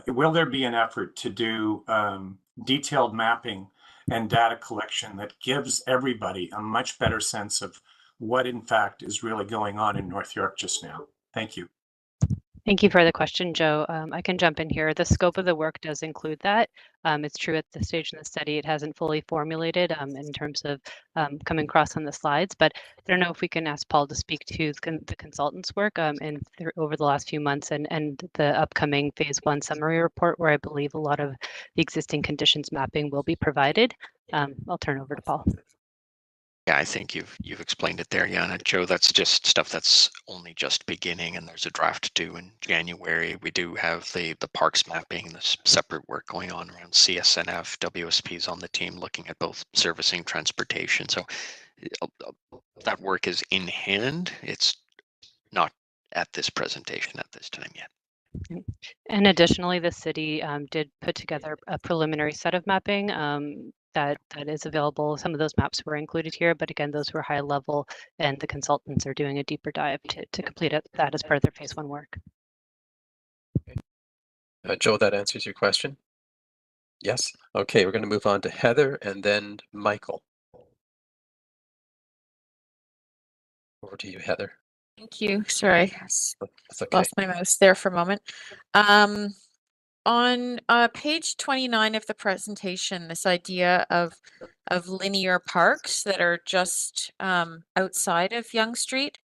will there be an effort to do detailed mapping and data collection that gives everybody a much better sense of what in fact is really going on in North York just now? Thank you. Thank you for the question, Joe. I can jump in here. The scope of the work does include that. It's true at this stage in the study, it hasn't fully formulated in terms of coming across on the slides, but I don't know if we can ask Paul to speak to the consultant's work over the last few months and the upcoming phase 1 summary report, where I believe a lot of the existing conditions mapping will be provided. I'll turn over to Paul. Yeah, I think you've explained it there, Jana. Joe, that's just stuff that's only just beginning, and there's a draft due in January. We do have the parks mapping, the separate work going on around CSNF. WSP's on the team looking at both servicing transportation. So that work is in hand. It's not at this presentation at this time yet. And additionally, the city did put together a preliminary set of mapping that is available. Some of those maps were included here, but again, those were high level, and the consultants are doing a deeper dive to complete that as part of their phase 1 work. Joe, that answers your question? Yes? Okay, we're going to move on to Heather and then Michael. Over to you, Heather. Thank you. Sorry, That's okay. lost my mouse there for a moment. On page 29 of the presentation, this idea of linear parks that are just outside of Yonge Street,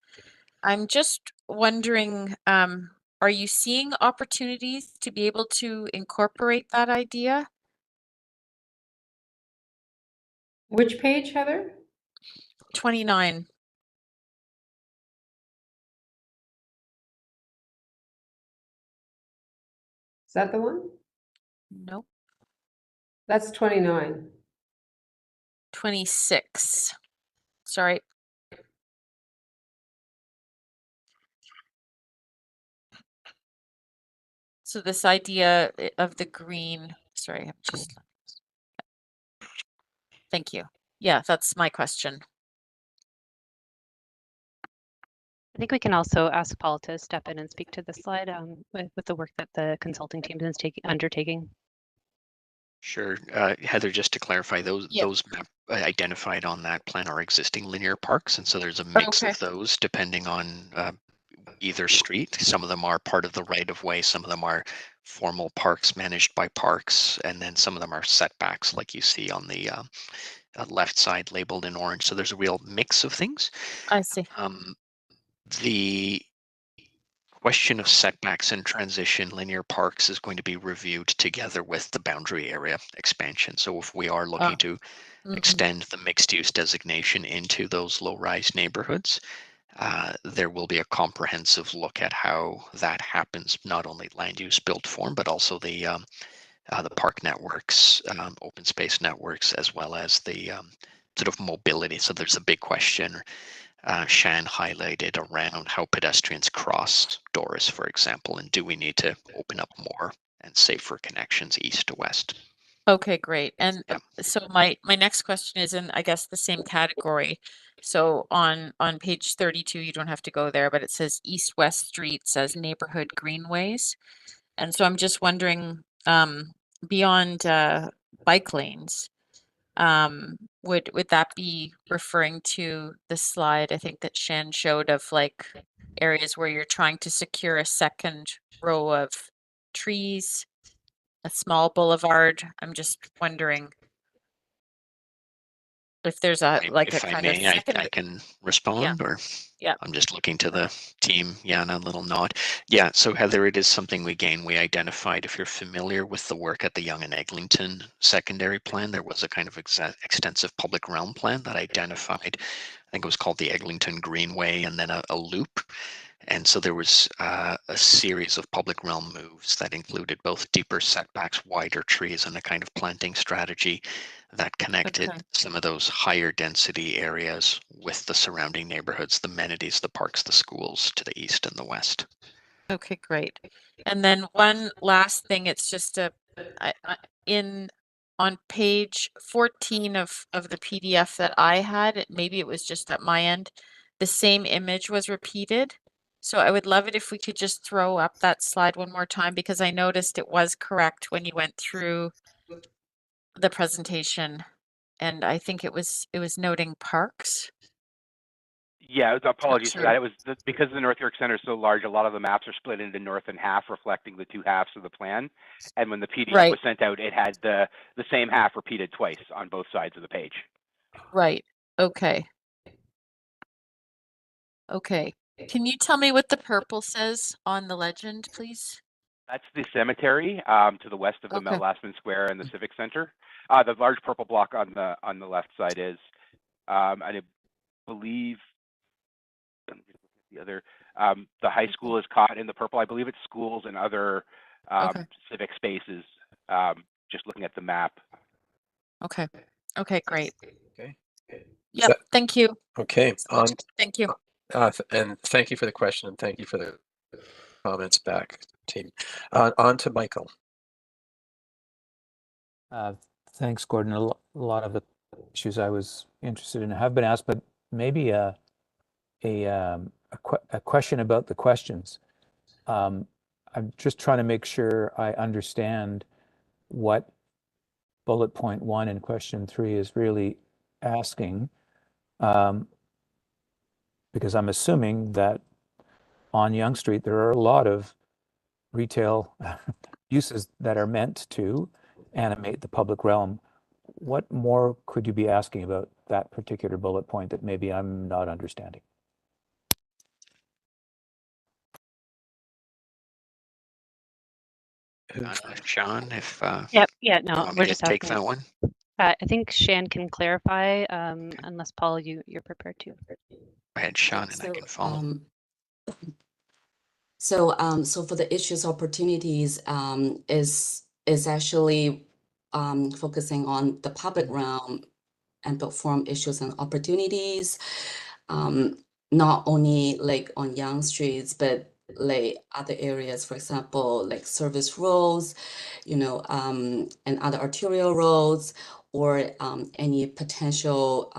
I'm just wondering, are you seeing opportunities to be able to incorporate that idea? Which page, Heather? 29. Is that the one? Nope. That's 29. 26. Sorry. So this idea of the green, sorry, I'm just, thank you. Yeah, that's my question. I think we can also ask Paul to step in and speak to this slide with the work that the consulting team is undertaking. Sure. Heather, just to clarify, those map identified on that plan are existing linear parks, and so there's a mix of those depending on either street. Some of them are part of the right of way. Some of them are formal parks managed by parks. And then some of them are setbacks like you see on the left side labeled in orange. So there's a real mix of things. I see. The question of setbacks and transition linear parks is going to be reviewed together with the boundary area expansion. So if we are looking to extend the mixed use designation into those low rise neighborhoods, there will be a comprehensive look at how that happens, not only land use built form, but also the park networks, open space networks, as well as the sort of mobility. So there's a big question Shan highlighted around how pedestrians cross Doris, for example, and do we need to open up more and safer connections east to west? Okay, great. And so my next question is in, I guess, the same category. So on page 32, you don't have to go there, but it says East-West Street says neighborhood greenways. And so I'm just wondering, beyond bike lanes, would that be referring to the slide I think that Shan showed of like areas where you're trying to secure a second row of trees, a small boulevard? I'm just wondering if there's a like a If I kind of may, I second. can respond, or Yeah. I'm just looking to the team. Yeah, and a little nod. Yeah, so Heather, it is something we identified. If you're familiar with the work at the Yonge and Eglinton secondary plan, there was a kind of extensive public realm plan that identified, I think it was called the Eglinton Greenway, and then a loop. And so there was a series of public realm moves that included both deeper setbacks, wider trees, and a kind of planting strategy that connected some of those higher density areas with the surrounding neighborhoods, the amenities, the parks, the schools to the east and the west. Okay, great. And then one last thing, it's just on page 14 of the PDF that I had, maybe it was just at my end, the same image was repeated. So I would love it if we could just throw up that slide one more time, because I noticed it was correct when you went through the presentation, and I think it was noting parks. Yeah, apologies for sure. that. It was because the North York Center is so large, a lot of the maps are split into north and half, reflecting the two halves of the plan. And when the PDF was sent out, it had the same half repeated twice on both sides of the page. Right. Okay. Okay. Can you tell me what the purple says on the legend, please? That's the cemetery to the west of the Mel Lastman Square and the Civic Center. The large purple block on the left side is, and I believe the other, the high school is caught in the purple. I believe it's schools and other civic spaces. Just looking at the map. Okay. Okay, great. Okay. Yeah, thank you. Okay. Thank you. And thank you for the question, and thank you for the comments back, team. On to Michael. Thanks, Gordon. A lot of the issues I was interested in have been asked, but maybe a question about the questions. I'm just trying to make sure I understand what bullet point 1 and question 3 is really asking, because I'm assuming that on Yonge Street there are a lot of retail uses that are meant to animate the public realm. What more could you be asking about that particular bullet point that maybe I'm not understanding? Sean, if yeah, no, we're just take asking. that one. I think Shan can clarify, unless Paul, you're prepared to. Go ahead, Sean, and I can follow. So for the issues opportunities is actually focusing on the public realm and built form issues and opportunities, not only like on Yonge Streets, but like other areas, for example, like service roads, and other arterial roads, or any potential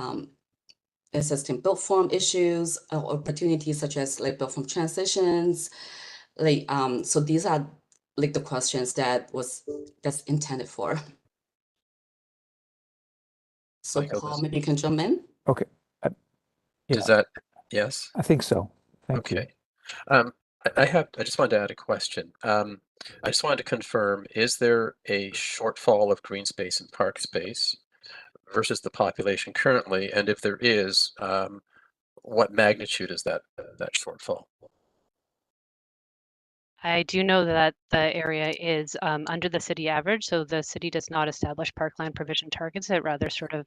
existing built form issues or opportunities such as like built form transitions. Like so these are like the questions that's intended for. So Michael, Paul, maybe you can jump in. Okay. Does that, yes? I think so. Thank you. Okay. I just wanted to add a question. I just wanted to confirm, is there a shortfall of green space and park space versus the population currently? And if there is, what magnitude is that shortfall? I do know that the area is under the city average, so the city does not establish parkland provision targets. It rather sort of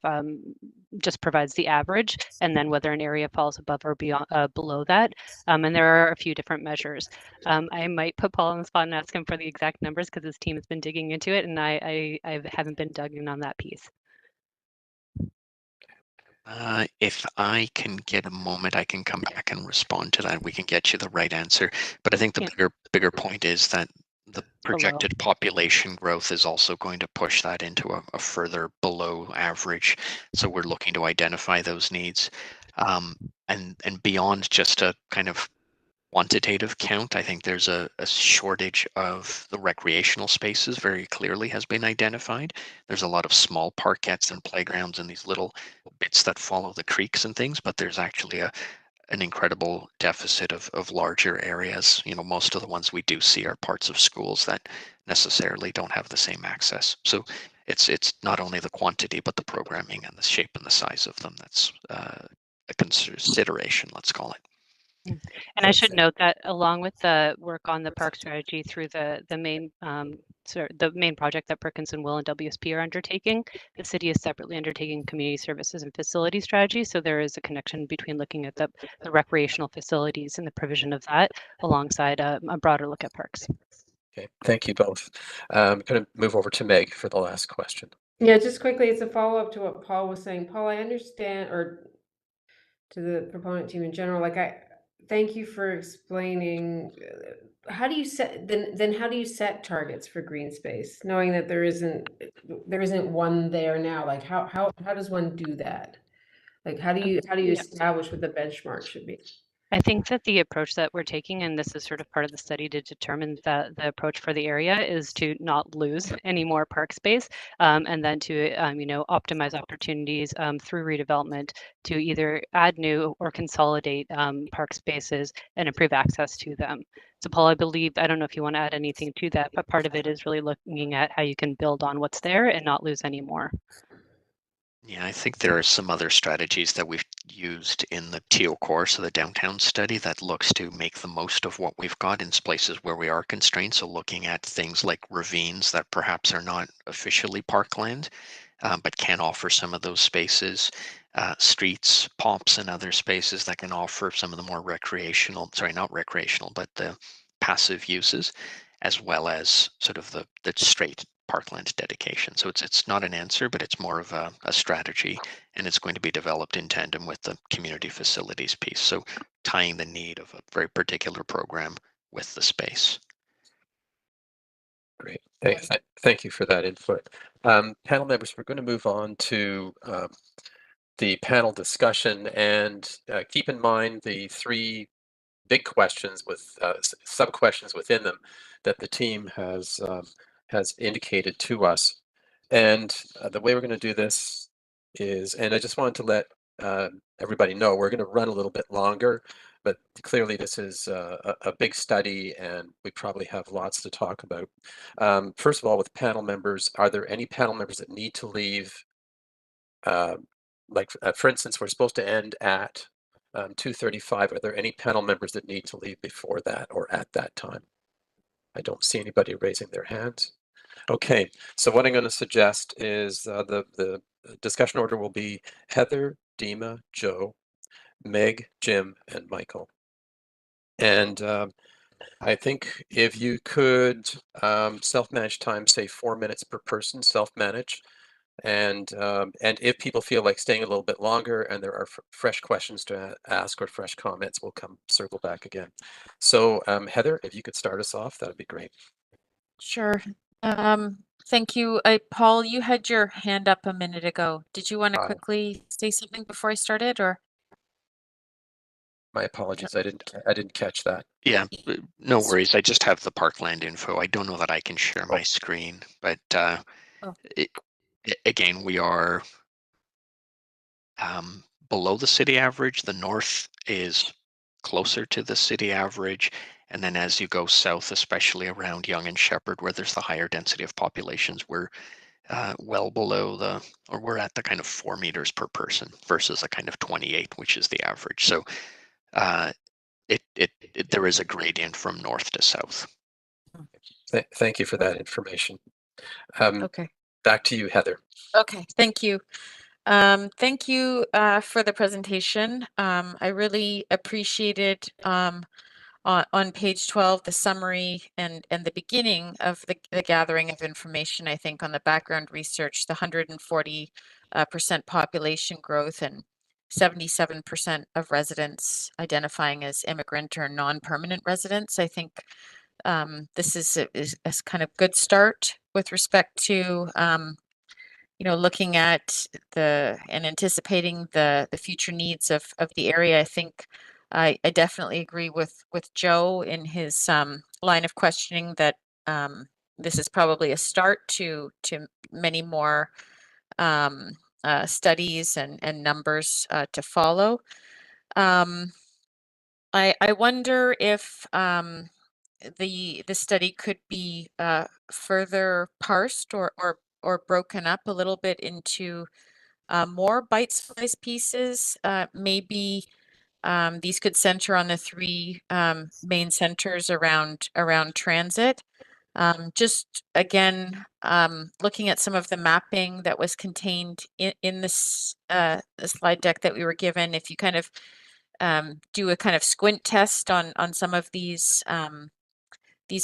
just provides the average, and then whether an area falls above or beyond below that. And there are a few different measures. I might put Paul on the spot and ask him for the exact numbers because his team has been digging into it, and I haven't been dug in on that piece. If I can get a moment, I can come back and respond to that. We can get you the right answer. But I think the bigger point is that the projected population growth is also going to push that into a further below average. So we're looking to identify those needs. And beyond just a kind of quantitative count, I think there's a shortage of the recreational spaces very clearly has been identified. There's a lot of small parkettes and playgrounds and these little bits that follow the creeks and things, but there's actually an incredible deficit of larger areas. You know, most of the ones we do see are parts of schools that necessarily don't have the same access. So it's not only the quantity, but the programming and the shape and the size of them that's a consideration, let's call it. And I should note that along with the work on the park strategy through the main the main project that Perkinson Will and WSP are undertaking, the city is separately undertaking community services and facility strategy. So there is a connection between looking at the recreational facilities and the provision of that alongside a broader look at parks. Okay, thank you both. I'm going to move over to Meg for the last question. Yeah, just quickly, it's a follow-up to what Paul was saying. Paul, I understand, or to the proponent team in general, like thank you for explaining how do you set then how do you set targets for green space, knowing that there isn't one there now? Like how does one do that? Like how do you establish what the benchmark should be? I think that the approach that we're taking, and this is sort of part of the study to determine that the approach for the area is to not lose any more park space, and then to optimize opportunities through redevelopment to either add new or consolidate park spaces and improve access to them. So Paul, I believe, I don't know if you want to add anything to that, but part of it is really looking at how you can build on what's there and not lose any more. Yeah, I think there are some other strategies that we've used in the TO core, so the downtown study, that looks to make the most of what we've got in places where we are constrained. So looking at things like ravines that perhaps are not officially parkland, but can offer some of those spaces, streets, POPs, and other spaces that can offer some of the more recreational, sorry, not recreational, but the passive uses, as well as sort of the straight parkland dedication. So it's not an answer, but it's more of a strategy, and it's going to be developed in tandem with the community facilities piece. So tying the need of a very particular program with the space. Great. Thank you for that input. Panel members, we're going to move on to the panel discussion, and keep in mind the three big questions with sub questions within them that the team has indicated to us. And the way we're going to do this is, and I just wanted to let everybody know, we're going to run a little bit longer, but clearly this is a big study and we probably have lots to talk about. First of all, with panel members, are there any panel members that need to leave? For instance, we're supposed to end at 2:35. Are there any panel members that need to leave before that or at that time? I don't see anybody raising their hands. Okay, so what I'm going to suggest is the discussion order will be Heather, Dima, Joe, Meg, Jim, and Michael. And I think if you could self-manage time, say 4 minutes per person, self-manage. And if people feel like staying a little bit longer and there are fresh questions to ask or fresh comments, we'll come circle back again. So Heather, if you could start us off, that would be great. Sure. Thank you. Paul, you had your hand up a minute ago. Did you want to quickly say something before I started, or? My apologies. I didn't catch that. Yeah, no worries. I just have the parkland info. I don't know that I can share my screen, but again, we are below the city average. The north is closer to the city average. And then as you go south, especially around Yonge and Shepherd, where there's the higher density of populations, we're well below we're at the kind of 4 meters per person versus a kind of 28, which is the average. So there is a gradient from north to south. Thank you for that information. Okay. Back to you, Heather. Okay, thank you. Thank you for the presentation. I really appreciated on page 12 the summary and the beginning of the gathering of information. I think on the background research, the 140% population growth and 77% of residents identifying as immigrant or non-permanent residents. I think this is a kind of good start with respect to looking at and anticipating the future needs of the area. I think I definitely agree with Joe in his line of questioning that this is probably a start to many more studies and numbers to follow. I wonder if the study could be further parsed or broken up a little bit into more bite-sized pieces. Maybe these could center on the three main centers around transit. Just again, looking at some of the mapping that was contained in this the slide deck that we were given, if you kind of do a kind of squint test on some of these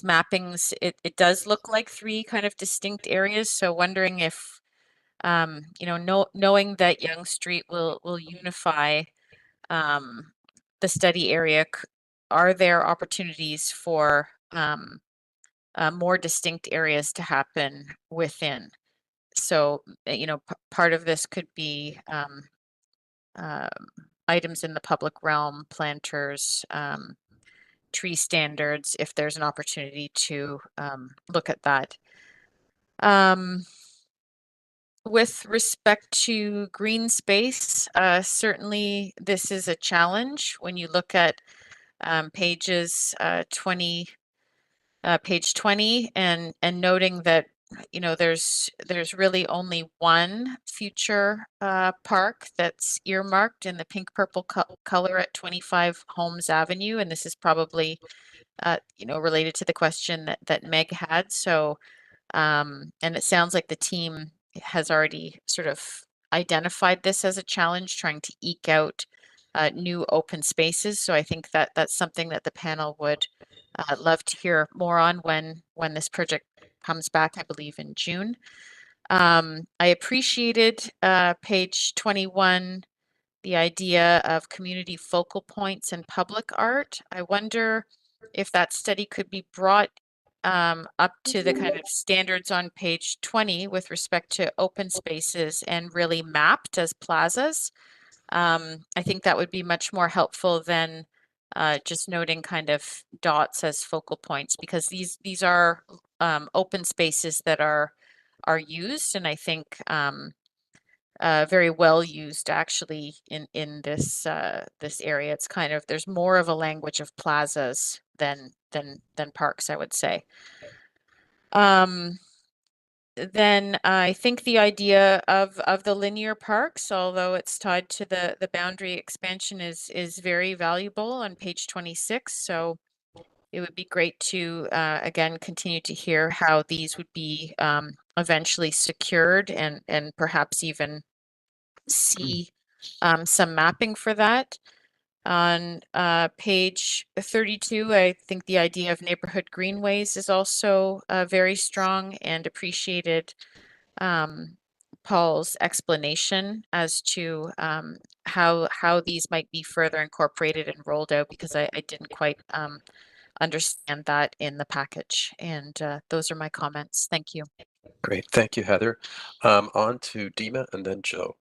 mappings, it does look like three kind of distinct areas. So wondering if, knowing that Yonge Street will unify the study area, are there opportunities for more distinct areas to happen within? So, part of this could be items in the public realm, planters, tree standards, if there's an opportunity to look at that. With respect to green space, certainly this is a challenge when you look at page 20 and noting that there's really only one future park that's earmarked in the pink purple color at 25 Holmes Avenue, and this is probably related to the question that Meg had. So and it sounds like the team has already sort of identified this as a challenge, trying to eke out new open spaces. So I think that that's something that the panel would love to hear more on when this project comes back, I believe in June. I appreciated page 21, the idea of community focal points and public art. I wonder if that study could be brought up to the kind of standards on page 20 with respect to open spaces and really mapped as plazas. I think that would be much more helpful than just noting kind of dots as focal points, because these are open spaces that are used, and I think very well used actually in this this area. It's kind of, there's more of a language of plazas than parks, I would say. Then I think the idea of the linear parks, although it's tied to the boundary expansion, is very valuable on page 26. So it would be great to again continue to hear how these would be eventually secured and perhaps even see some mapping for that. On page 32, I think the idea of neighborhood greenways is also very strong, and appreciated Paul's explanation as to how these might be further incorporated and rolled out, because I didn't quite understand that in the package. And those are my comments. Thank you. Great. Thank you, Heather. On to Dima and then Joe.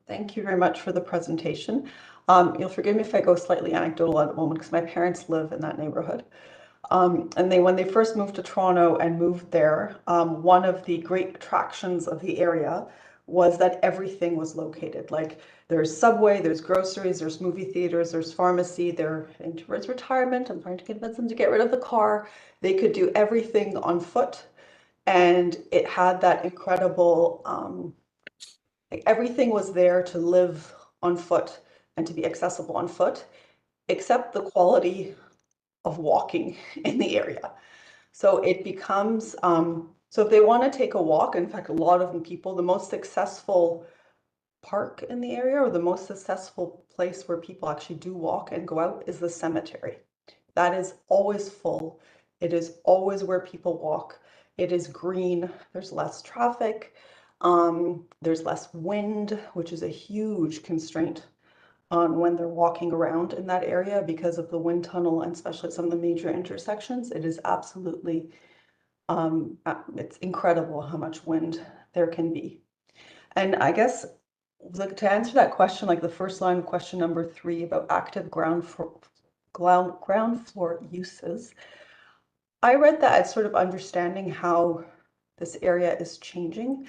Thank you very much for the presentation. You'll forgive me if I go slightly anecdotal at the moment because my parents live in that neighborhood. And when they first moved to Toronto and moved there, one of the great attractions of the area was that everything was located. Like there's subway, there's groceries, there's movie theaters, there's pharmacy, there's retirement. I'm trying to convince them to get rid of the car. They could do everything on foot. And it had that incredible, like everything was there to live on foot and to be accessible on foot, except the quality of walking in the area. So it becomes, so if they want to take a walk, in fact, a lot of people, the most successful park in the area or the most successful place where people actually do walk and go out is the cemetery. That is always full. It is always where people walk. It is green. There's less traffic. There's less wind, which is a huge constraint on when they're walking around in that area because of the wind tunnel and especially some of the major intersections. It is absolutely, it's incredible how much wind there can be. And I guess to answer that question, like the first line of question number 3 about active ground floor uses, I read that as sort of understanding how this area is changing.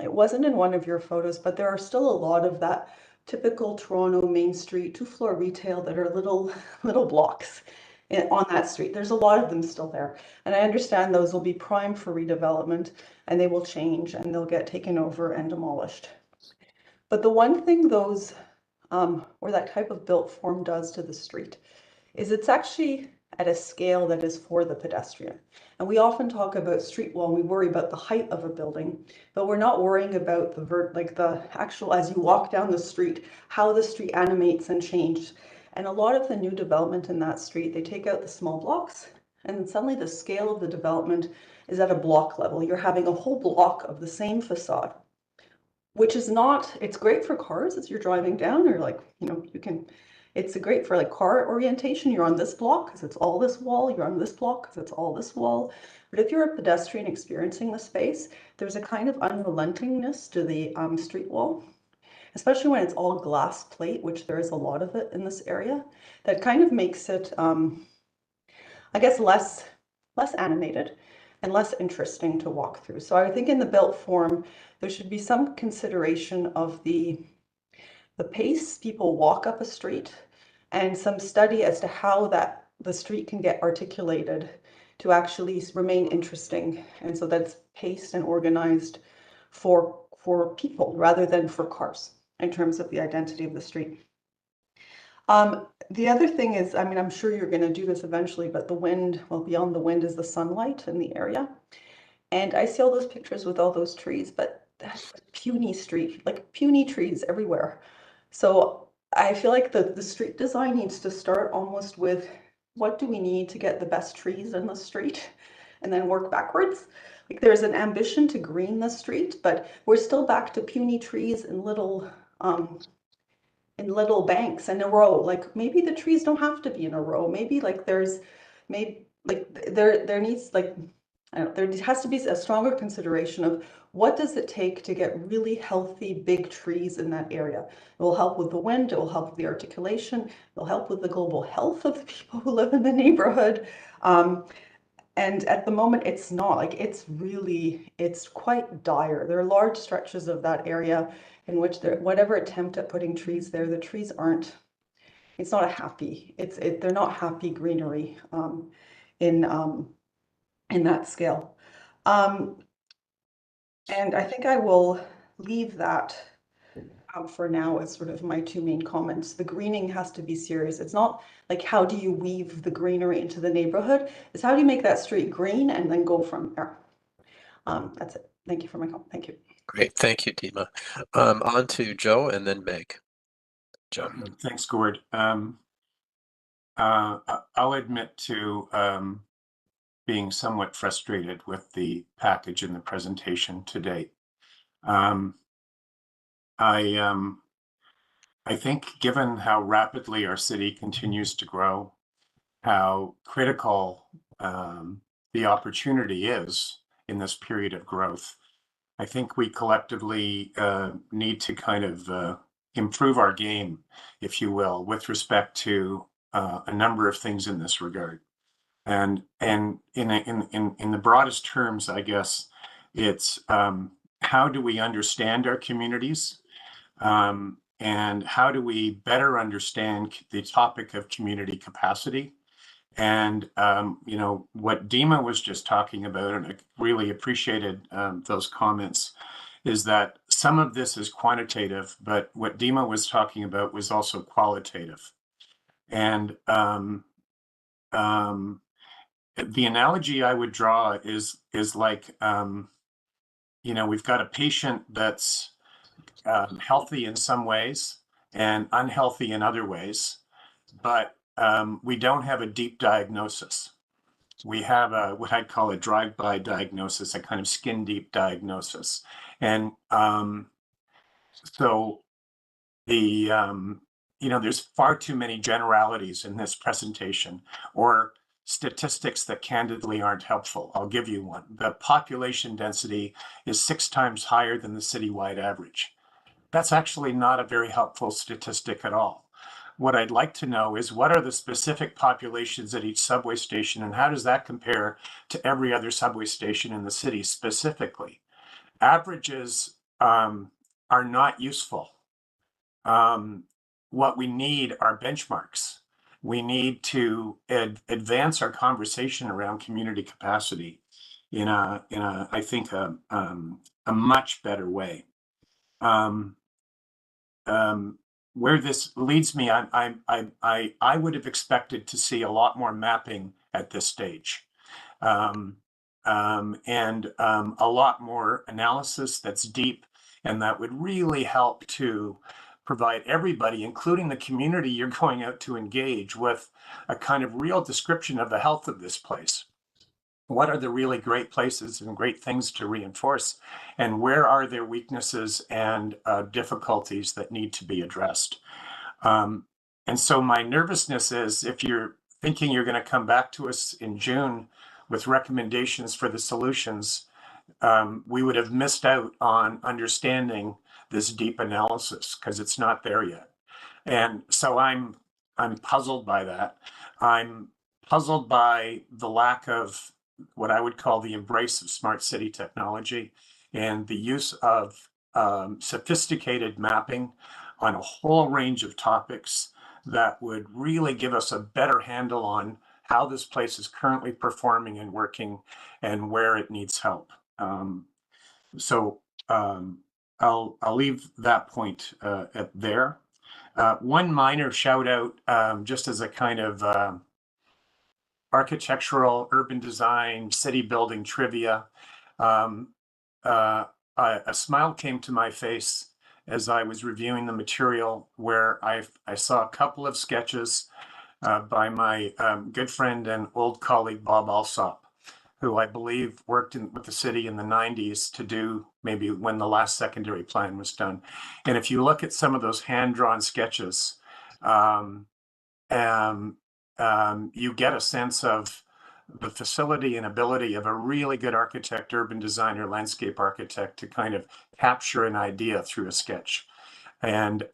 It wasn't in one of your photos, but there are still a lot of that typical Toronto Main Street 2-floor retail that are little blocks on that street. There's a lot of them still there. And I understand those will be primed for redevelopment and they will change and they'll get taken over and demolished. But the one thing those, or that type of built form does to the street is it's actually at a scale that is for the pedestrian. And we often talk about street wall, and we worry about the height of a building, but we're not worrying about the actual, as you walk down the street, how the street animates and changes. And a lot of the new development in that street, they take out the small blocks, and then suddenly the scale of the development is at a block level. You're having a whole block of the same facade, which is not, it's great for cars as you're driving down, or like, you know, you can, it's great for like car orientation. You're on this block because it's all this wall. You're on this block because it's all this wall. But if you're a pedestrian experiencing the space, there's a kind of unrelentingness to the street wall, especially when it's all glass plate, which there is a lot of it in this area, that kind of makes it, I guess, less animated and less interesting to walk through. So I think in the built form, there should be some consideration of the pace people walk up a street and some study as to how the street can get articulated to actually remain interesting. And so that's paced and organized for people rather than for cars in terms of the identity of the street. The other thing is, I mean, I'm sure you're going to do this eventually, but the wind, well, beyond the wind is the sunlight in the area. And I see all those pictures with all those trees, but that's a puny street, like puny trees everywhere. So I feel like the street design needs to start almost with what do we need to get the best trees in the street and then work backwards. Like there's an ambition to green the street, but we're still back to puny trees in little banks in a row. Like maybe the trees don't have to be in a row. Maybe like there needs like, I don't know, there has to be a stronger consideration of what does it take to get really healthy big trees in that area. It will help with the wind, it will help with the articulation, it will help with the global health of the people who live in the neighborhood. And at the moment it's not, like it's quite dire. There are large stretches of that area in which whatever attempt at putting trees there, the trees aren't, it's not a happy, they're not happy greenery in that scale. And I think I will leave that for now as sort of my 2 main comments. The greening has to be serious. It's not like how do you weave the greenery into the neighborhood? It's how do you make that street green and then go from there. That's it. Thank you for my comment. Thank you. Great, thank you, Dima. On to Joe and then Meg. Joe. Thanks, Gord. I'll admit to being somewhat frustrated with the package and the presentation to date. I think given how rapidly our city continues to grow, how critical the opportunity is in this period of growth, I think we collectively need to kind of improve our game, if you will, with respect to a number of things in this regard. And in the broadest terms, I guess it's how do we understand our communities? And how do we better understand the topic of community capacity? And, you know, what Dima was just talking about, and I really appreciated those comments, is that some of this is quantitative, but what Dima was talking about was also qualitative. And the analogy I would draw is like, you know, we've got a patient that's healthy in some ways and unhealthy in other ways, but we don't have a deep diagnosis. We have a, what I'd call a drive-by diagnosis, a kind of skin deep diagnosis. And so the, you know, there's far too many generalities in this presentation, or statistics that candidly aren't helpful. I'll give you one. The population density is 6 times higher than the citywide average. That's actually not a very helpful statistic at all. What I'd like to know is, what are the specific populations at each subway station, and how does that compare to every other subway station in the city specifically? Averages are not useful. What we need are benchmarks. We need to advance our conversation around community capacity in a I think a much better way. Where this leads me, I would have expected to see a lot more mapping at this stage, and a lot more analysis that's deep, and that would really help to provide everybody, including the community you're going out to engage, with a kind of real description of the health of this place. What are the really great places and great things to reinforce, and where are there weaknesses and difficulties that need to be addressed? And so my nervousness is, if you're thinking you're going to come back to us in June with recommendations for the solutions, we would have missed out on understanding this deep analysis, because it's not there yet. And so I'm puzzled by that. I'm puzzled by the lack of what I would call the embrace of smart city technology, and the use of sophisticated mapping on a whole range of topics that would really give us a better handle on how this place is currently performing and working, and where it needs help. So I'll leave that point at there. One minor shout out, just as a kind of architectural, urban design, city building trivia. A smile came to my face as I was reviewing the material, where I saw a couple of sketches by my good friend and old colleague, Bob Alsop, who I believe worked with the city in the 90s to do maybe when the last secondary plan was done. And if you look at some of those hand-drawn sketches, you get a sense of the facility and ability of a really good architect, urban designer, landscape architect to kind of capture an idea through a sketch and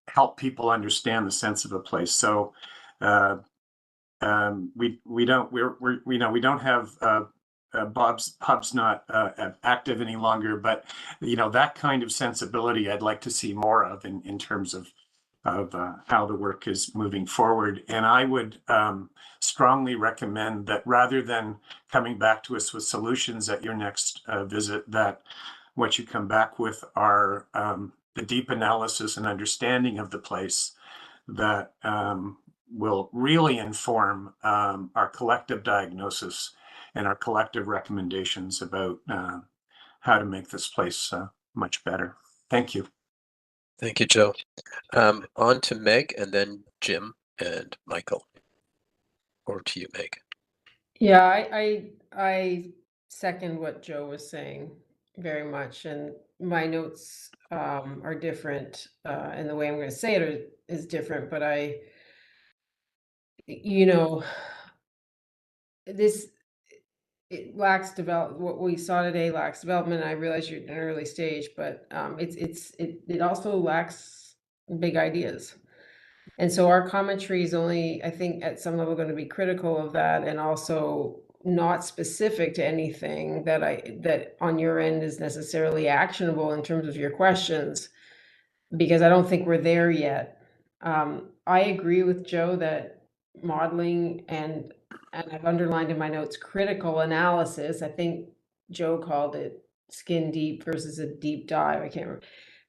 help people understand the sense of a place. So we don't have Bob's not active any longer, but you know, that kind of sensibility I'd like to see more of in terms of how the work is moving forward. And I would strongly recommend that, rather than coming back to us with solutions at your next visit, that what you come back with are the deep analysis and understanding of the place that will really inform our collective diagnosis and our collective recommendations about how to make this place much better. Thank you. Thank you, Joe. On to Meg, and then Jim and Michael. Over to you, Meg. Yeah, I second what Joe was saying very much, and my notes are different, and the way I'm going to say it is different. But it lacks what we saw today lacks development. I realize you're in an early stage, but it also lacks big ideas. And so our commentary is only, I think, at some level going to be critical of that, and also not specific to anything that on your end is necessarily actionable in terms of your questions, because I don't think we're there yet. I agree with Joe that modeling and I've underlined in my notes critical analysis. I think Joe called it skin deep versus a deep dive. I can't remember.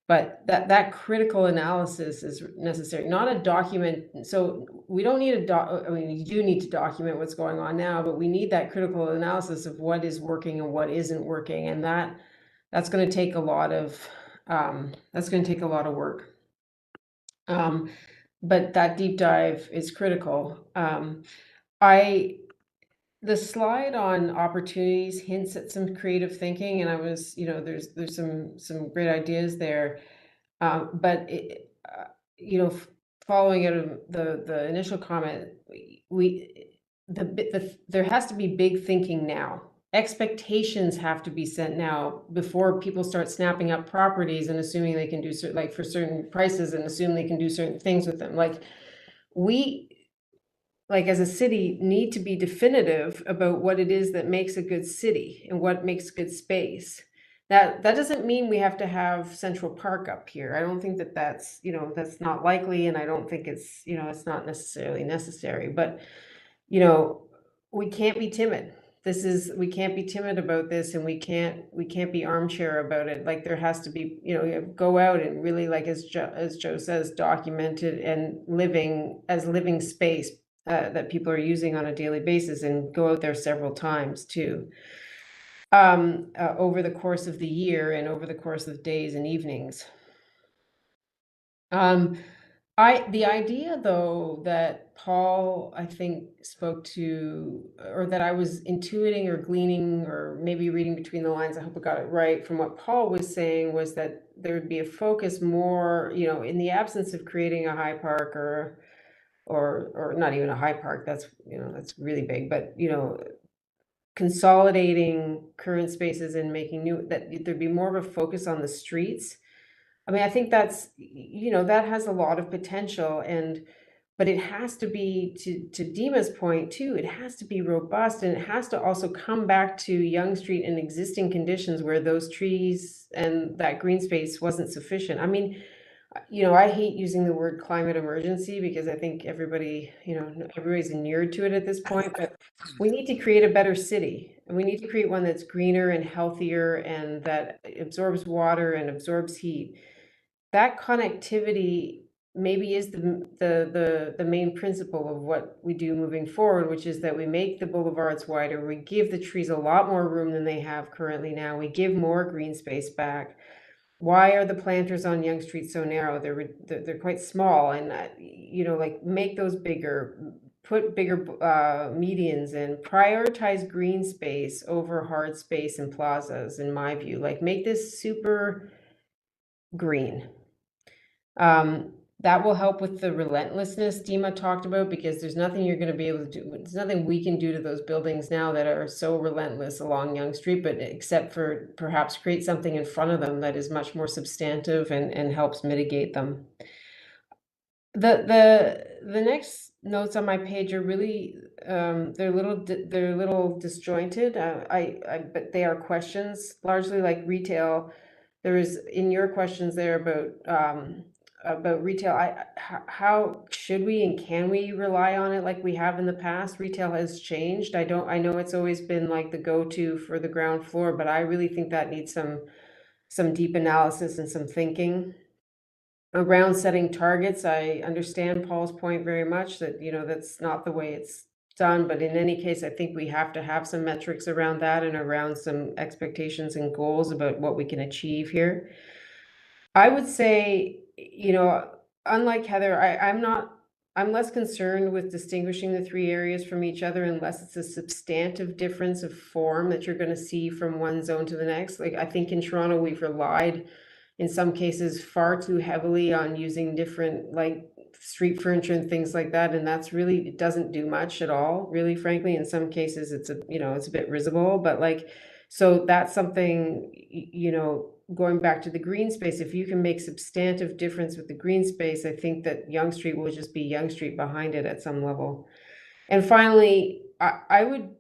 But that critical analysis is necessary, not a document. So we don't need I mean, you do need to document what's going on now, but we need that critical analysis of what is working and what isn't working. And that's going to take a lot of work. But that deep dive is critical. The slide on opportunities hints at some creative thinking, and I was, there's some great ideas there. But following out of the initial comment, there has to be big thinking now. Expectations have to be set now before people start snapping up properties and assuming they can do for certain prices and assume they can do certain things with them. Like as a city need to be definitive about what it is that makes a good city and what makes good space. That doesn't mean we have to have Central Park up here. I don't think that's not likely, and I don't think it's not necessarily necessary. But we can't be timid. We can't be timid about this, and we can't be armchair about it. Like there has to be, go out and really, like as Joe says, document it and living space that people are using on a daily basis, and go out there several times too. Over the course of the year and over the course of days and evenings. The idea though that Paul, I think, spoke to, or that I was intuiting or gleaning or maybe reading between the lines, I hope I got it right, from what Paul was saying, was that there would be a focus more, in the absence of creating a high park or not even a high park, that's really big, but consolidating current spaces and making new, that there'd be more of a focus on the streets. I mean, I think that's, that has a lot of potential, but it has to be, to Dima's point too, it has to be robust, and it has to also come back to Yonge Street in existing conditions where those trees and that green space wasn't sufficient. I mean, I hate using the word climate emergency because I think everybody's inured to it at this point, but we need to create a better city, and we need to create one that's greener and healthier and that absorbs water and absorbs heat. That connectivity maybe is the main principle of what we do moving forward, which is that we make the boulevards wider. We give the trees a lot more room than they have currently now. We give more green space back. Why are the planters on Yonge Street so narrow? They're quite small, and make those bigger, put bigger medians in, prioritize green space over hard space and plazas, in my view. Like, make this super green. That will help with the relentlessness Dima talked about, because there's nothing you're going to be able to do. There's nothing we can do to those buildings now that are so relentless along Yonge Street, but except for perhaps create something in front of them that is much more substantive and helps mitigate them. The next notes on my page are really they're a little disjointed. But they are questions, largely like retail. There is in your questions there about retail. How should we and can we rely on it like we have in the past? Retail has changed. I know it's always been like the go-to for the ground floor, but I really think that needs some deep analysis and some thinking around setting targets. I understand Paul's point very much that that's not the way it's done, but in any case, I think we have to have some metrics around that and around some expectations and goals about what we can achieve here. I would say, unlike Heather, I'm less concerned with distinguishing the three areas from each other unless it's a substantive difference of form that you're going to see from one zone to the next. Like, I think in Toronto, we've relied in some cases far too heavily on using different like street furniture and things like that. And that's really, it doesn't do much at all, really, frankly. In some cases, it's a bit risible, but so that's something, going back to the green space, if you can make substantive difference with the green space, I think that Yonge Street will just be Yonge Street behind it at some level. And finally, I would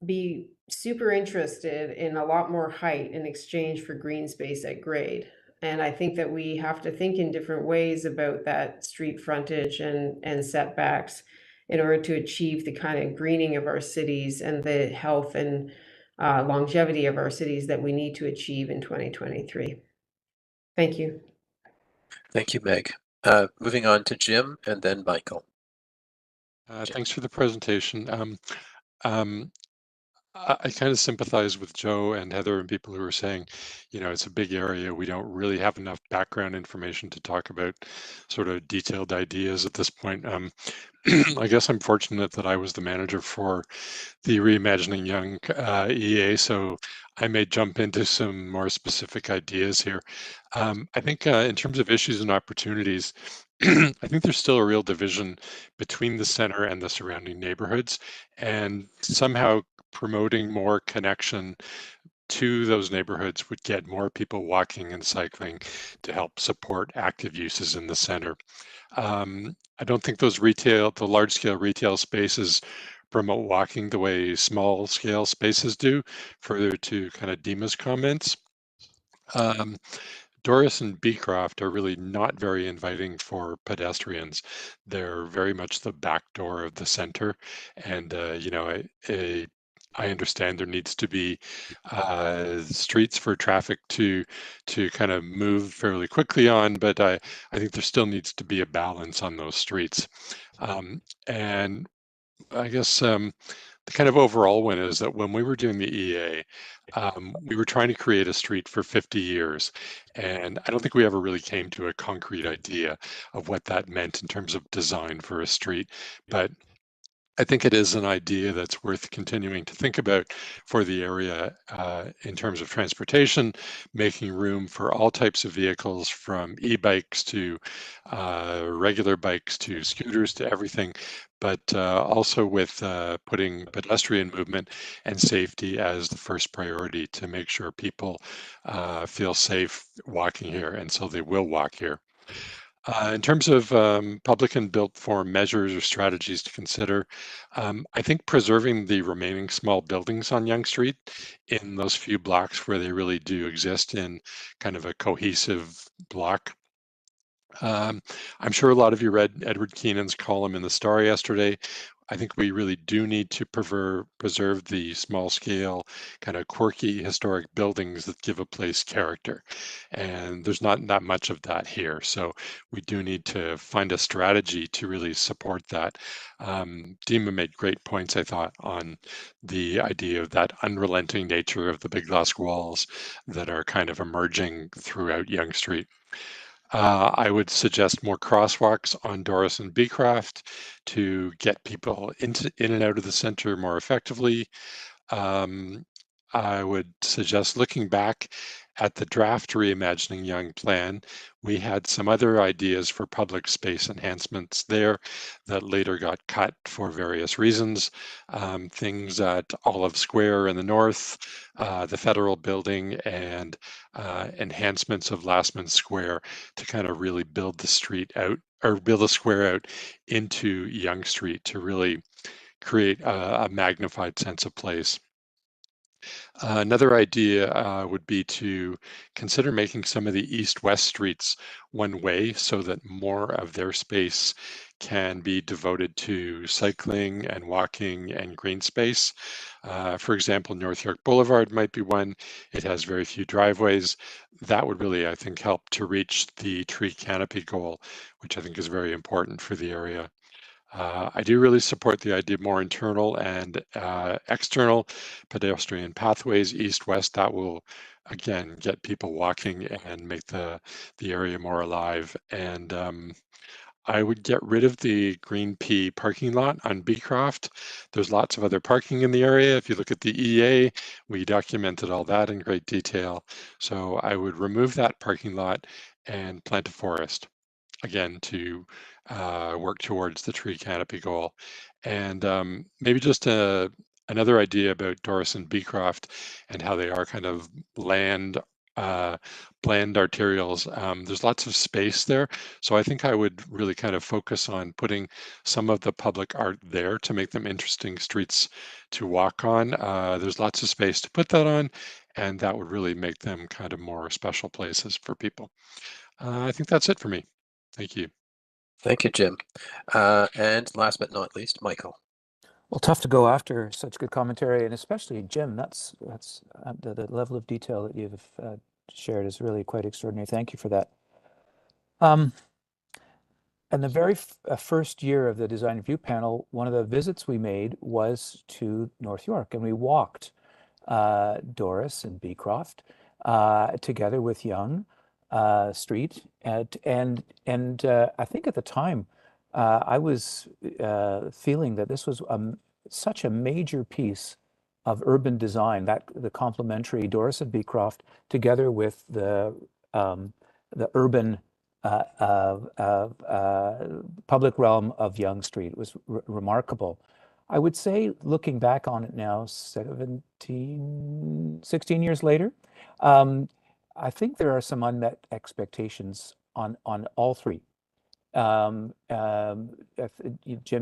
be super interested in a lot more height in exchange for green space at grade. And I think that we have to think in different ways about that street frontage and setbacks in order to achieve the kind of greening of our cities and the health and longevity of our cities that we need to achieve in 2023. Thank you. Thank you, Meg. Moving on to Jim and then Michael. Thanks for the presentation. I kind of sympathize with Joe and Heather and people who are saying, it's a big area. We don't really have enough background information to talk about sort of detailed ideas at this point. I guess I'm fortunate that I was the manager for the Reimagining Young EA, so I may jump into some more specific ideas here. I think in terms of issues and opportunities, I think there's still a real division between the center and the surrounding neighborhoods, and somehow promoting more connection to those neighborhoods would get more people walking and cycling to help support active uses in the center. I don't think those the large scale retail spaces promote walking the way small scale spaces do, further to kind of Dima's comments. Doris and Beecroft are really not very inviting for pedestrians. They're very much the back door of the center. And, I understand there needs to be streets for traffic to kind of move fairly quickly on, but I think there still needs to be a balance on those streets. And I guess the kind of overall one is that when we were doing the EA, we were trying to create a street for 50 years. And I don't think we ever really came to a concrete idea of what that meant in terms of design for a street. But I think it is an idea that's worth continuing to think about for the area in terms of transportation, making room for all types of vehicles from e-bikes to regular bikes to scooters to everything, but also with putting pedestrian movement and safety as the first priority to make sure people feel safe walking here, and so they will walk here. In terms of public and built form measures or strategies to consider, I think preserving the remaining small buildings on Yonge Street in those few blocks where they really do exist in kind of a cohesive block. I'm sure a lot of you read Edward Keenan's column in the Star yesterday. I think we really do need to preserve the small scale, kind of quirky historic buildings that give a place character. And there's not that much of that here. So we do need to find a strategy to really support that. Dima made great points, I thought, on the idea of that unrelenting nature of the big glass walls that are kind of emerging throughout Yonge Street. I would suggest more crosswalks on Doris and Beecroft to get people in and out of the center more effectively. I would suggest looking back at the draft Reimagining Young plan. We had some other ideas for public space enhancements there that later got cut for various reasons. Things at Olive Square in the north, the Federal Building, and enhancements of Lastman Square to kind of really build the street out, or build the square out into Yonge Street to really create a magnified sense of place. Another idea would be to consider making some of the east-west streets one way so that more of their space can be devoted to cycling and walking and green space. For example, North York Boulevard might be one. It has very few driveways. That would really, I think, help to reach the tree canopy goal, which I think is very important for the area. I do really support the idea of more internal and external pedestrian pathways, east-west. That will, again, get people walking and make the area more alive. And I would get rid of the Green Pea parking lot on Beecroft. There's lots of other parking in the area. If you look at the EA, we documented all that in great detail. So I would remove that parking lot and plant a forest, again, to work towards the tree canopy goal. And maybe just another idea about Doris and Beecroft and how they are kind of land planned arterials. There's lots of space there. So I think I would really kind of focus on putting some of the public art there to make them interesting streets to walk on. There's lots of space to put that on, and that would really make them kind of more special places for people. I think that's it for me. Thank you. Thank you, Jim. And last but not least, Michael. Well, tough to go after such good commentary, and especially Jim. That's the level of detail that you've shared is really quite extraordinary. Thank you for that. In the very first year of the Design Review Panel, one of the visits we made was to North York, and we walked Doris and Beecroft together with Yonge Street, and I think at the time I was feeling that this was such a major piece of urban design, that the complementary Doris and Beecroft together with the urban public realm of Yonge Street was remarkable. I would say, looking back on it now, 16 years later, I think there are some unmet expectations on all three. Jim,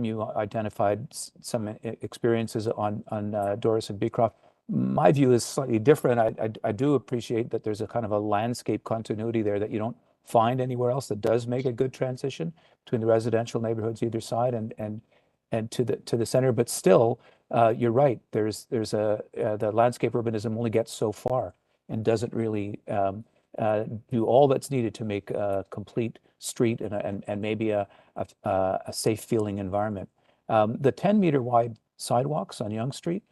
you identified some experiences on Doris and Beecroft. My view is slightly different. I do appreciate that there's a kind of a landscape continuity there that you don't find anywhere else, that does make a good transition between the residential neighborhoods either side and to the center. But still, you're right. There's the landscape urbanism only gets so far and doesn't really do all that's needed to make a complete street and maybe a safe feeling environment. The 10-meter wide sidewalks on Yonge Street,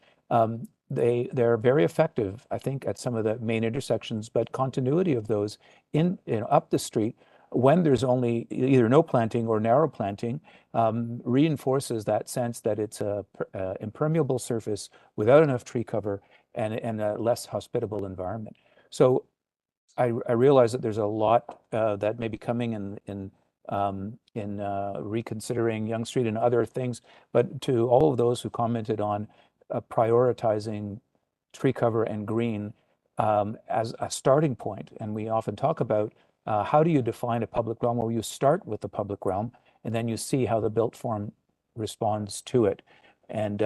they're very effective, I think, at some of the main intersections, but continuity of those up the street when there's only either no planting or narrow planting reinforces that sense that it's a impermeable surface without enough tree cover and a less hospitable environment. So I realize that there's a lot that may be coming in reconsidering Yonge Street and other things, but to all of those who commented on prioritizing tree cover and green as a starting point, and we often talk about how do you define a public realm? Well, you start with the public realm, and then you see how the built form responds to it. And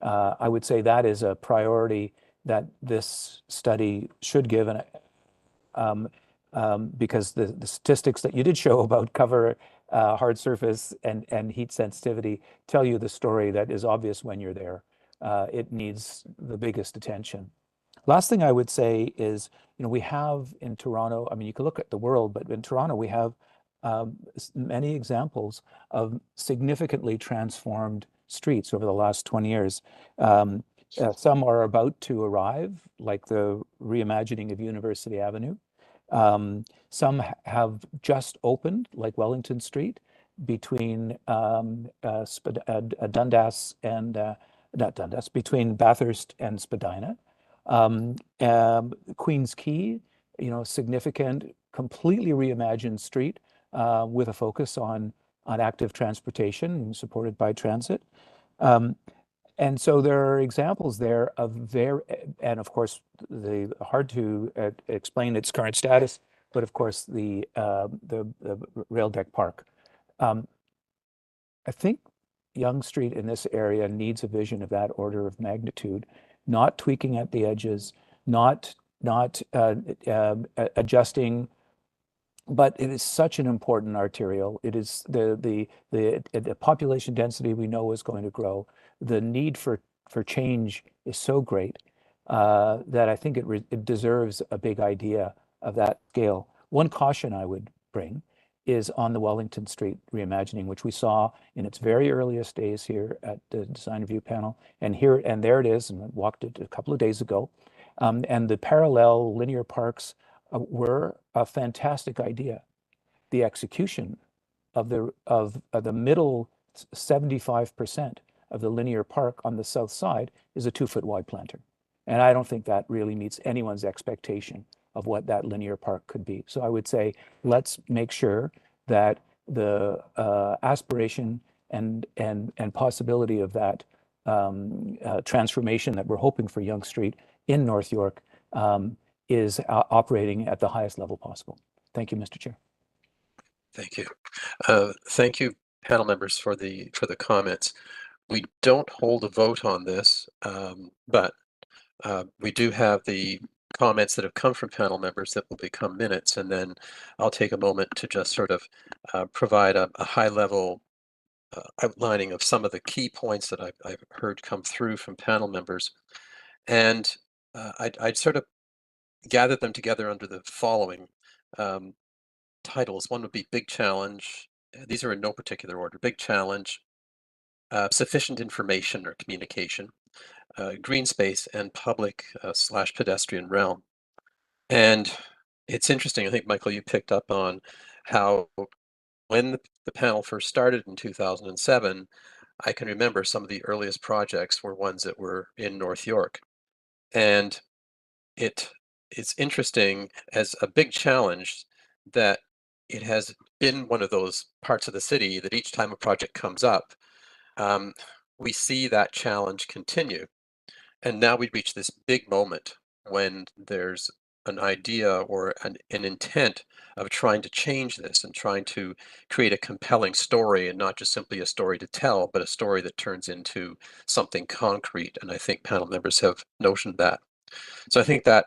I would say that is a priority that this study should give, and because the statistics that you did show about cover, hard surface, and heat sensitivity tell you the story that is obvious when you're there. It needs the biggest attention. Last thing I would say is, we have in Toronto, I mean, you can look at the world, but in Toronto, we have many examples of significantly transformed streets over the last 20 years. Some are about to arrive, like the reimagining of University Avenue. Some have just opened, like Wellington Street, between Dundas and not Dundas, between Bathurst and Spadina. Queens Quay, significant, completely reimagined street with a focus on active transportation supported by transit. And so there are examples there of and of course, the hard to explain its current status, but of course the rail deck park. I think Yonge Street in this area needs a vision of that order of magnitude, not tweaking at the edges, not adjusting, but it is such an important arterial. It is the population density we know is going to grow. The need for change is so great that I think it deserves a big idea of that scale. One caution I would bring is on the Wellington Street reimagining, which we saw in its very earliest days here at the Design Review Panel. And there it is, and I walked it a couple of days ago. And the parallel linear parks were a fantastic idea. The execution of the middle 75% of the linear park on the south side is a 2-foot wide planter. And I don't think that really meets anyone's expectation of what that linear park could be. So I would say, let's make sure that the aspiration and possibility of that transformation that we're hoping for Yonge Street in North York is operating at the highest level possible. Thank you, Mr. Chair. Thank you. Thank you, panel members, for the comments. We don't hold a vote on this, but we do have the comments that have come from panel members that will become minutes, and then I'll take a moment to just sort of provide a high-level outlining of some of the key points that I've heard come through from panel members. And I'd sort of gathered them together under the following titles. One would be Big Challenge. These are in no particular order. Big Challenge, Sufficient Information or Communication, Green Space, and Public / Pedestrian Realm. And it's interesting, I think, Michael, you picked up on how when the panel first started in 2007, I can remember some of the earliest projects were ones that were in North York. And it's interesting as a big challenge that it has been one of those parts of the city that each time a project comes up, we see that challenge continue. And now we reach this big moment when there's an idea or an intent of trying to change this and trying to create a compelling story, and not just simply a story to tell, but a story that turns into something concrete. And I think panel members have notioned that. So I think that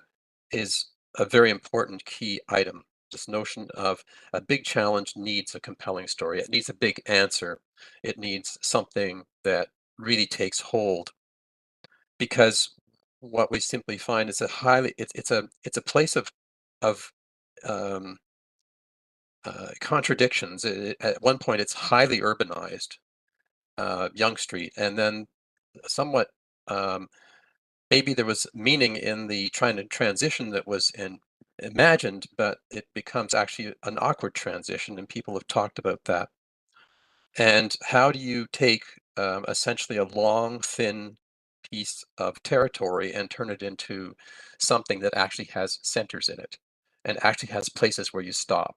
is a very important key item. This notion of a big challenge needs a compelling story. It needs a big answer. It needs something that really takes hold, because what we simply find is it's a place of contradictions. At one point, it's highly urbanized, Yonge Street, and then somewhat maybe there was meaning in the trying to transition that was imagined, but it becomes actually an awkward transition, and people have talked about that. And how do you take essentially a long, thin piece of territory and turn it into something that actually has centers in it and actually has places where you stop?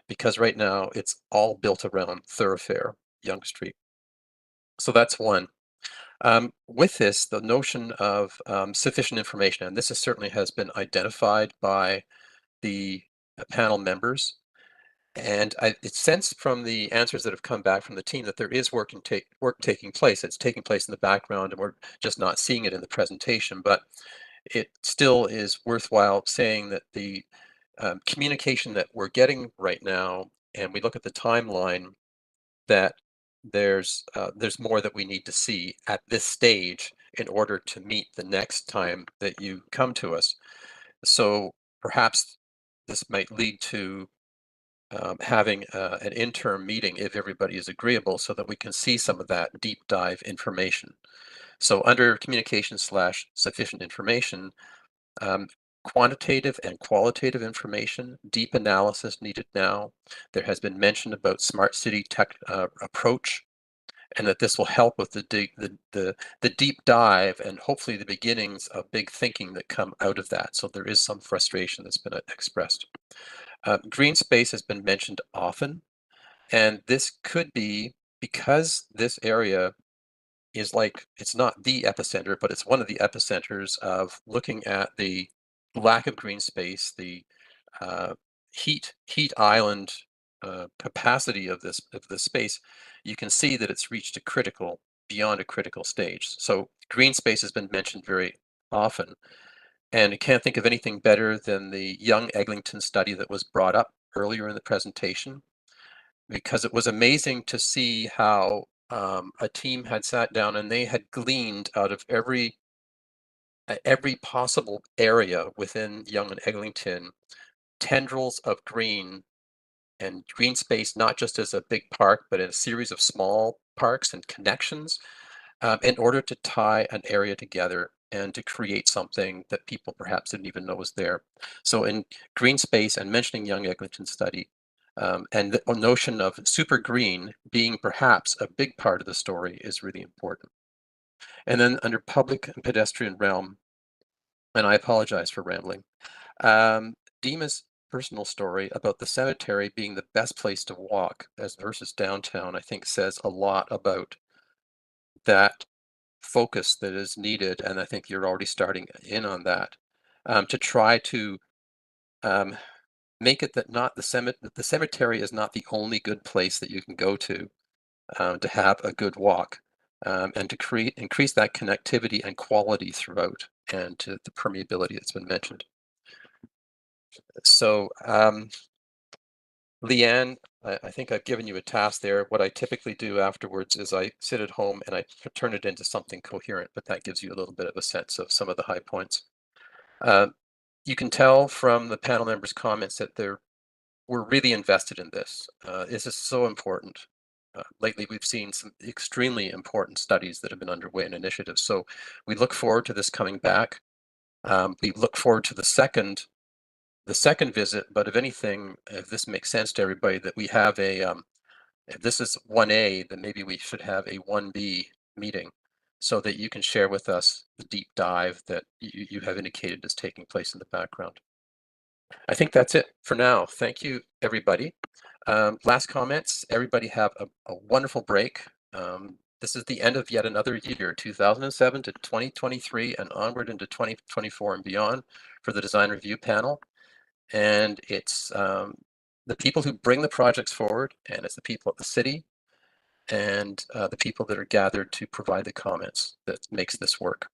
Because right now it's all built around thoroughfare, Yonge Street. So that's one. With this, the notion of sufficient information, and this certainly has been identified by the panel members. And it's sensed from the answers that have come back from the team that there is work taking place. It's taking place in the background, and we're just not seeing it in the presentation. But it still is worthwhile saying that the communication that we're getting right now, and we look at the timeline, that there's more that we need to see at this stage in order to meet the next time that you come to us. So perhaps this might lead to having an interim meeting if everybody is agreeable, so that we can see some of that deep dive information. So under communication / sufficient information, quantitative and qualitative information, deep analysis needed now. There has been mention about smart city tech approach, and that this will help with the deep dive and hopefully the beginnings of big thinking that come out of that. So there is some frustration that's been expressed. Green space has been mentioned often, and this could be because this area is it's not the epicenter, but it's one of the epicenters of looking at the lack of green space, the heat island capacity of this space. You can see that it's reached beyond a critical stage. So green space has been mentioned very often. And I can't think of anything better than the Young Eglinton study that was brought up earlier in the presentation, because it was amazing to see how a team had sat down and they had gleaned out of every possible area within Young and Eglinton tendrils of green and green space, not just as a big park, but in a series of small parks and connections, in order to tie an area together and to create something that people perhaps didn't even know was there. So in green space and mentioning Young Eglinton study, and the notion of super green being perhaps a big part of the story is really important. And then under public and pedestrian realm, and I apologize for rambling, Dima's personal story about the cemetery being the best place to walk as versus downtown, I think says a lot about that focus that is needed, and I think you're already starting in on that, to try to make it that not the cemetery is not the only good place that you can go to have a good walk, and to increase that connectivity and quality throughout, and to the permeability that's been mentioned. So Leanne, I think I've given you a task there. What I typically do afterwards is I sit at home and I turn it into something coherent, but that gives you a little bit of a sense of some of the high points. You can tell from the panel members' comments that we're really invested in this. This is so important. Lately, we've seen some extremely important studies that have been underway and initiatives. So we look forward to this coming back. We look forward to the second visit, but if anything, if this makes sense to everybody, that we have if this is 1A, then maybe we should have a 1B meeting so that you can share with us the deep dive that you have indicated is taking place in the background. I think that's it for now. Thank you, everybody. Last comments, everybody have a wonderful break. This is the end of yet another year, 2007 to 2023 and onward into 2024 and beyond for the design review panel. And it's the people who bring the projects forward, and it's the people at the city and the people that are gathered to provide the comments that makes this work.